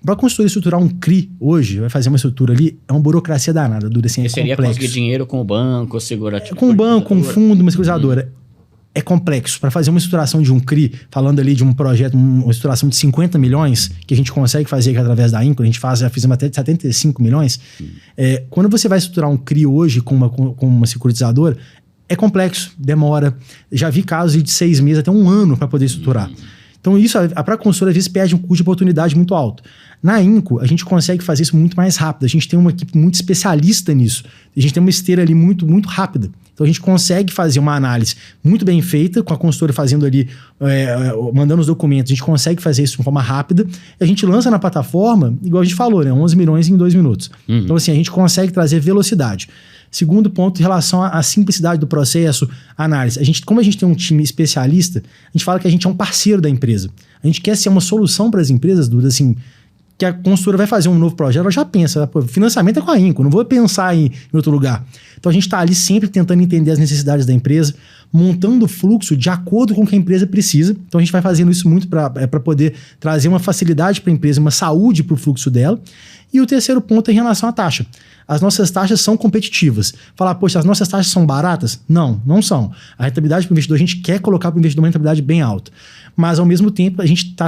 Para a construtora estruturar um CRI hoje, vai fazer uma estrutura ali, é uma burocracia danada, dura assim, seria complexo. Conseguir dinheiro com o banco, segurativo. Com o banco, com o fundo, uma seguradora. É complexo. Para fazer uma estruturação de um CRI, falando ali de um projeto, uma estruturação de 50 milhões, que a gente consegue fazer aqui através da Inco, a gente já fizemos até de 75 milhões. Quando você vai estruturar um CRI hoje com uma securitizadora, é complexo, demora. Já vi casos de 6 meses até 1 ano para poder estruturar. Então, isso, para a consultora, às vezes, perde um custo de oportunidade muito alto. Na Inco, a gente consegue fazer isso muito mais rápido. A gente tem uma equipe muito especialista nisso. A gente tem uma esteira ali muito, muito rápida. Então, a gente consegue fazer uma análise muito bem feita, com a consultora fazendo ali, mandando os documentos. A gente consegue fazer isso de forma rápida. E a gente lança na plataforma, igual a gente falou, né? 11 milhões em 2 minutos. Então, assim, a gente consegue trazer velocidade. Segundo ponto, em relação à simplicidade do processo, análise. Como a gente tem um time especialista, a gente fala que a gente é um parceiro da empresa. A gente quer ser uma solução para as empresas, Duda, assim, que a consultora vai fazer um novo projeto, ela já pensa, pô, financiamento é com a Inco, não vou pensar em outro lugar. Então a gente está ali sempre tentando entender as necessidades da empresa, montando o fluxo de acordo com o que a empresa precisa. Então a gente vai fazendo isso muito para poder trazer uma facilidade para a empresa, uma saúde para o fluxo dela. E o terceiro ponto é em relação à taxa. As nossas taxas são competitivas. Falar, poxa, as nossas taxas são baratas? Não, não são. A rentabilidade para o investidor, a gente quer colocar para o investidor uma rentabilidade bem alta. Mas, ao mesmo tempo, a gente tá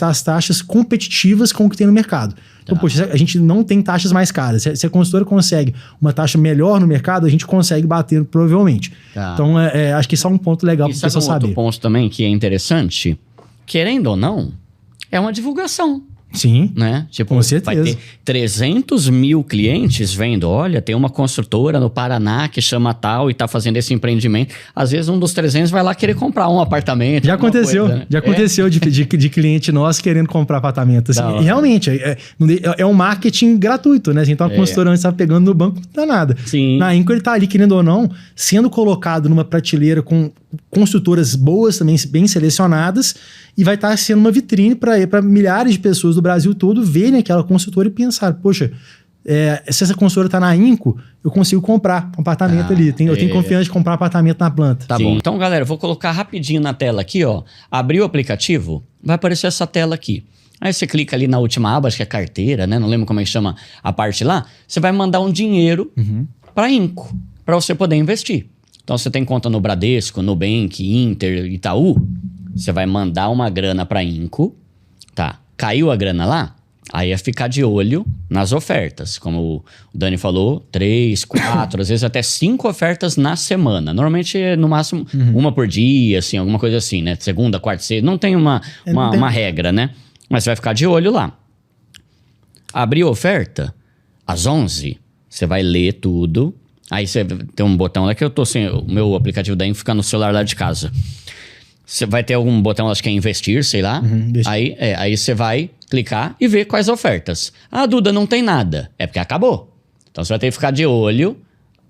as taxas competitivas com o que tem no mercado. Então, poxa, a gente não tem taxas mais caras. Se a consultora consegue uma taxa melhor no mercado, a gente consegue bater provavelmente. Então, acho que isso é um ponto legal para o pessoal saber. Outro ponto também que é interessante, querendo ou não, é uma divulgação. Sim, né? Tipo, com certeza. Vai ter 300 mil clientes vendo, olha, tem uma construtora no Paraná que chama tal e tá fazendo esse empreendimento. Às vezes um dos 300 vai lá querer comprar um apartamento. Já aconteceu, coisa, né? Já aconteceu de cliente nosso querendo comprar apartamento. Assim, e realmente, é um marketing gratuito, né? Então a consultora antes estava pegando no banco, não dá nada. Sim. Na Inco ele tá ali, querendo ou não, sendo colocado numa prateleira com construtoras boas, também bem selecionadas, e vai estar sendo uma vitrine para milhares de pessoas do Brasil todo verem aquela construtora e pensar, poxa, se essa construtora está na Inco, eu consigo comprar um apartamento ali. Eu tenho confiança de comprar um apartamento na planta. Tá bom. Então, galera, eu vou colocar rapidinho na tela aqui, ó. Abrir o aplicativo, vai aparecer essa tela aqui. Aí você clica ali na última aba, acho que é carteira, né? Não lembro como é que chama a parte lá. Você vai mandar um dinheiro para Inco, para você poder investir. Então, você tem conta no Bradesco, Nubank, Inter, Itaú. Você vai mandar uma grana para Inco, tá? Caiu a grana lá? Aí é ficar de olho nas ofertas. Como o Dani falou, 3, 4, às vezes até 5 ofertas na semana. Normalmente, no máximo, uma por dia, assim, alguma coisa assim, né? Segunda, quarta, sexta. Não tem uma regra, né? Mas você vai ficar de olho lá. Abriu a oferta, às 11, você vai ler tudo. Aí você tem um botão lá que eu tô sem... O meu aplicativo da Inco fica no celular lá de casa. Você vai ter algum botão, acho que é investir, sei lá. Aí você vai clicar e ver quais ofertas. Ah, Duda, não tem nada. É porque acabou. Então você vai ter que ficar de olho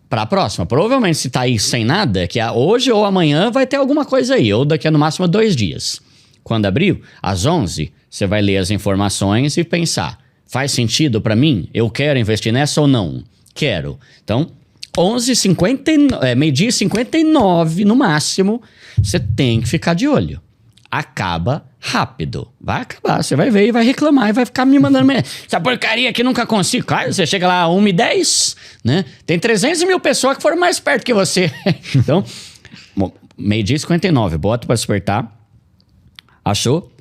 para a próxima. Provavelmente se tá aí sem nada, que hoje ou amanhã vai ter alguma coisa aí. Ou daqui a no máximo 2 dias. Quando abriu, às 11, você vai ler as informações e pensar. Faz sentido para mim? Eu quero investir nessa ou não? Quero. Então... 11h59, meio-dia 59 no máximo, você tem que ficar de olho. acaba rápido. Vai acabar, você vai ver e vai reclamar e vai ficar me mandando essa porcaria aqui nunca consigo. Claro, você chega lá a 1h10, né? Tem 300 mil pessoas que foram mais perto que você. Então, 12h59, bota pra despertar. Achou?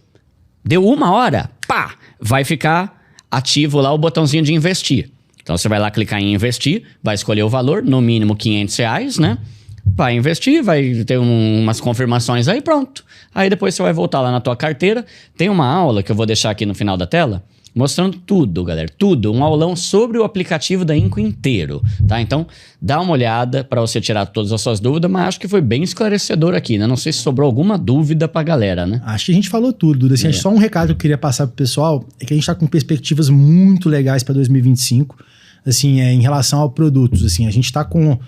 Deu 1 hora, pá! Vai ficar ativo lá o botãozinho de investir. Então você vai lá clicar em investir, vai escolher o valor, no mínimo R$500, né? Vai investir, vai ter umas confirmações aí, pronto. Aí depois você vai voltar lá na tua carteira. Tem uma aula que eu vou deixar aqui no final da tela, mostrando tudo, galera. Tudo. Um aulão sobre o aplicativo da Inco inteiro, tá? Então, dá uma olhada para você tirar todas as suas dúvidas, mas acho que foi bem esclarecedor aqui, né? Não sei se sobrou alguma dúvida pra galera, né? Acho que a gente falou tudo, Duda. Assim, só um recado que eu queria passar pro pessoal é que a gente tá com perspectivas muito legais para 2025, assim, em relação a produtos. Assim, a gente tá com...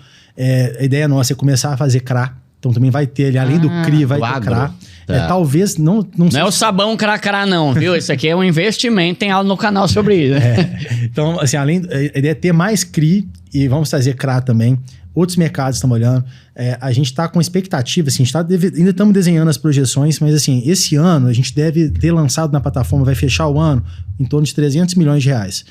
a ideia nossa é começar a fazer CRA. Então também vai ter ali, além do CRI, vai ter agro. CRA. Tá. Talvez não Não é o sabão cracrá não, viu? Isso aqui é um investimento, tem aula no canal sobre isso. Então, assim, a ideia é ter mais CRI e vamos trazer CRA também. Outros mercados estamos olhando. A gente está com expectativa, assim, ainda estamos desenhando as projeções, mas assim, esse ano a gente deve ter lançado na plataforma, vai fechar o ano em torno de R$300 milhões.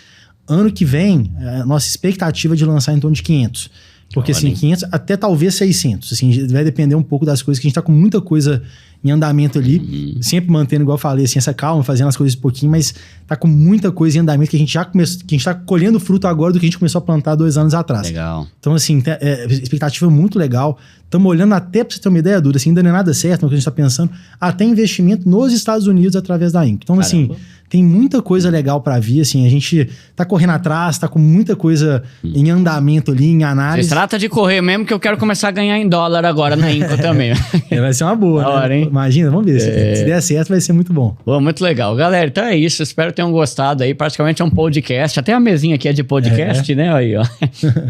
Ano que vem, a nossa expectativa é de lançar em torno de 500. Porque assim, 500 até talvez 600. Assim, vai depender um pouco das coisas, que a gente tá com muita coisa em andamento ali. Sempre mantendo, igual eu falei, assim, essa calma, fazendo as coisas um pouquinho, mas tá com muita coisa em andamento que a gente já começou, que a gente tá colhendo fruto agora do que a gente começou a plantar 2 anos atrás. Legal. Então, assim, expectativa muito legal. Estamos olhando até, pra você ter uma ideia, Duda, assim, ainda não é nada certo, mas que a gente tá pensando, até investimento nos Estados Unidos através da Inco. Então, assim, tem muita coisa legal para vir, assim, a gente tá correndo atrás, tá com muita coisa em andamento ali, em análise. Você trata de correr mesmo, que eu quero começar a ganhar em dólar agora na Inco também. Vai ser uma boa, hora, hein? Imagina, vamos ver. Se der certo, vai ser muito bom. Pô, muito legal. Galera, então é isso. Espero que tenham gostado aí. Praticamente é um podcast. Até a mesinha aqui é de podcast, né? Aí, ó.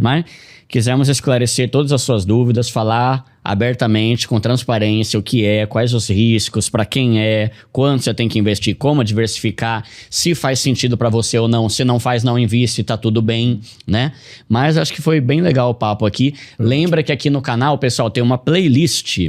Mas quisemos esclarecer todas as suas dúvidas, falar abertamente, com transparência, o que é, quais os riscos, para quem é, quanto você tem que investir, como diversificar, se faz sentido para você ou não. Se não faz, não investe, tá tudo bem, né? Mas acho que foi bem legal o papo aqui. Lembra que aqui no canal, pessoal, tem uma playlist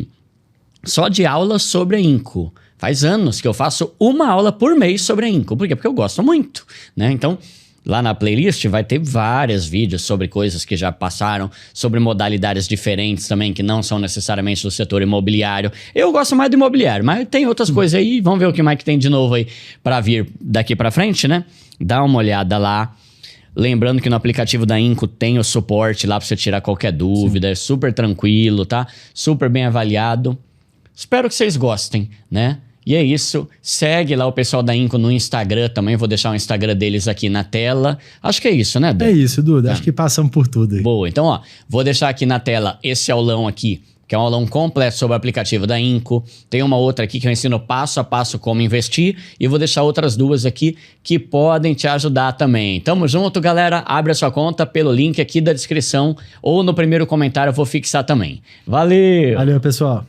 só de aulas sobre a Inco. Faz anos que eu faço uma aula por mês sobre a Inco. Por quê? Porque eu gosto muito, né? Então, lá na playlist vai ter vários vídeos sobre coisas que já passaram, sobre modalidades diferentes também, que não são necessariamente do setor imobiliário. Eu gosto mais do imobiliário, mas tem outras coisas aí. Vamos ver o que mais que tem de novo aí para vir daqui para frente, né? Dá uma olhada lá. Lembrando que no aplicativo da Inco tem o suporte lá para você tirar qualquer dúvida. É super tranquilo, tá? Super bem avaliado. Espero que vocês gostem, né? E é isso, segue lá o pessoal da Inco no Instagram também, vou deixar o Instagram deles aqui na tela. Acho que é isso, né, Duda? É isso, Duda, acho que passamos por tudo aí. Boa, então ó, vou deixar aqui na tela esse aulão aqui, que é um aulão completo sobre o aplicativo da Inco. Tem uma outra aqui que eu ensino passo a passo como investir e vou deixar outras 2 aqui que podem te ajudar também. Tamo junto, galera, abre a sua conta pelo link aqui da descrição ou no primeiro comentário eu vou fixar também. Valeu! Valeu, pessoal!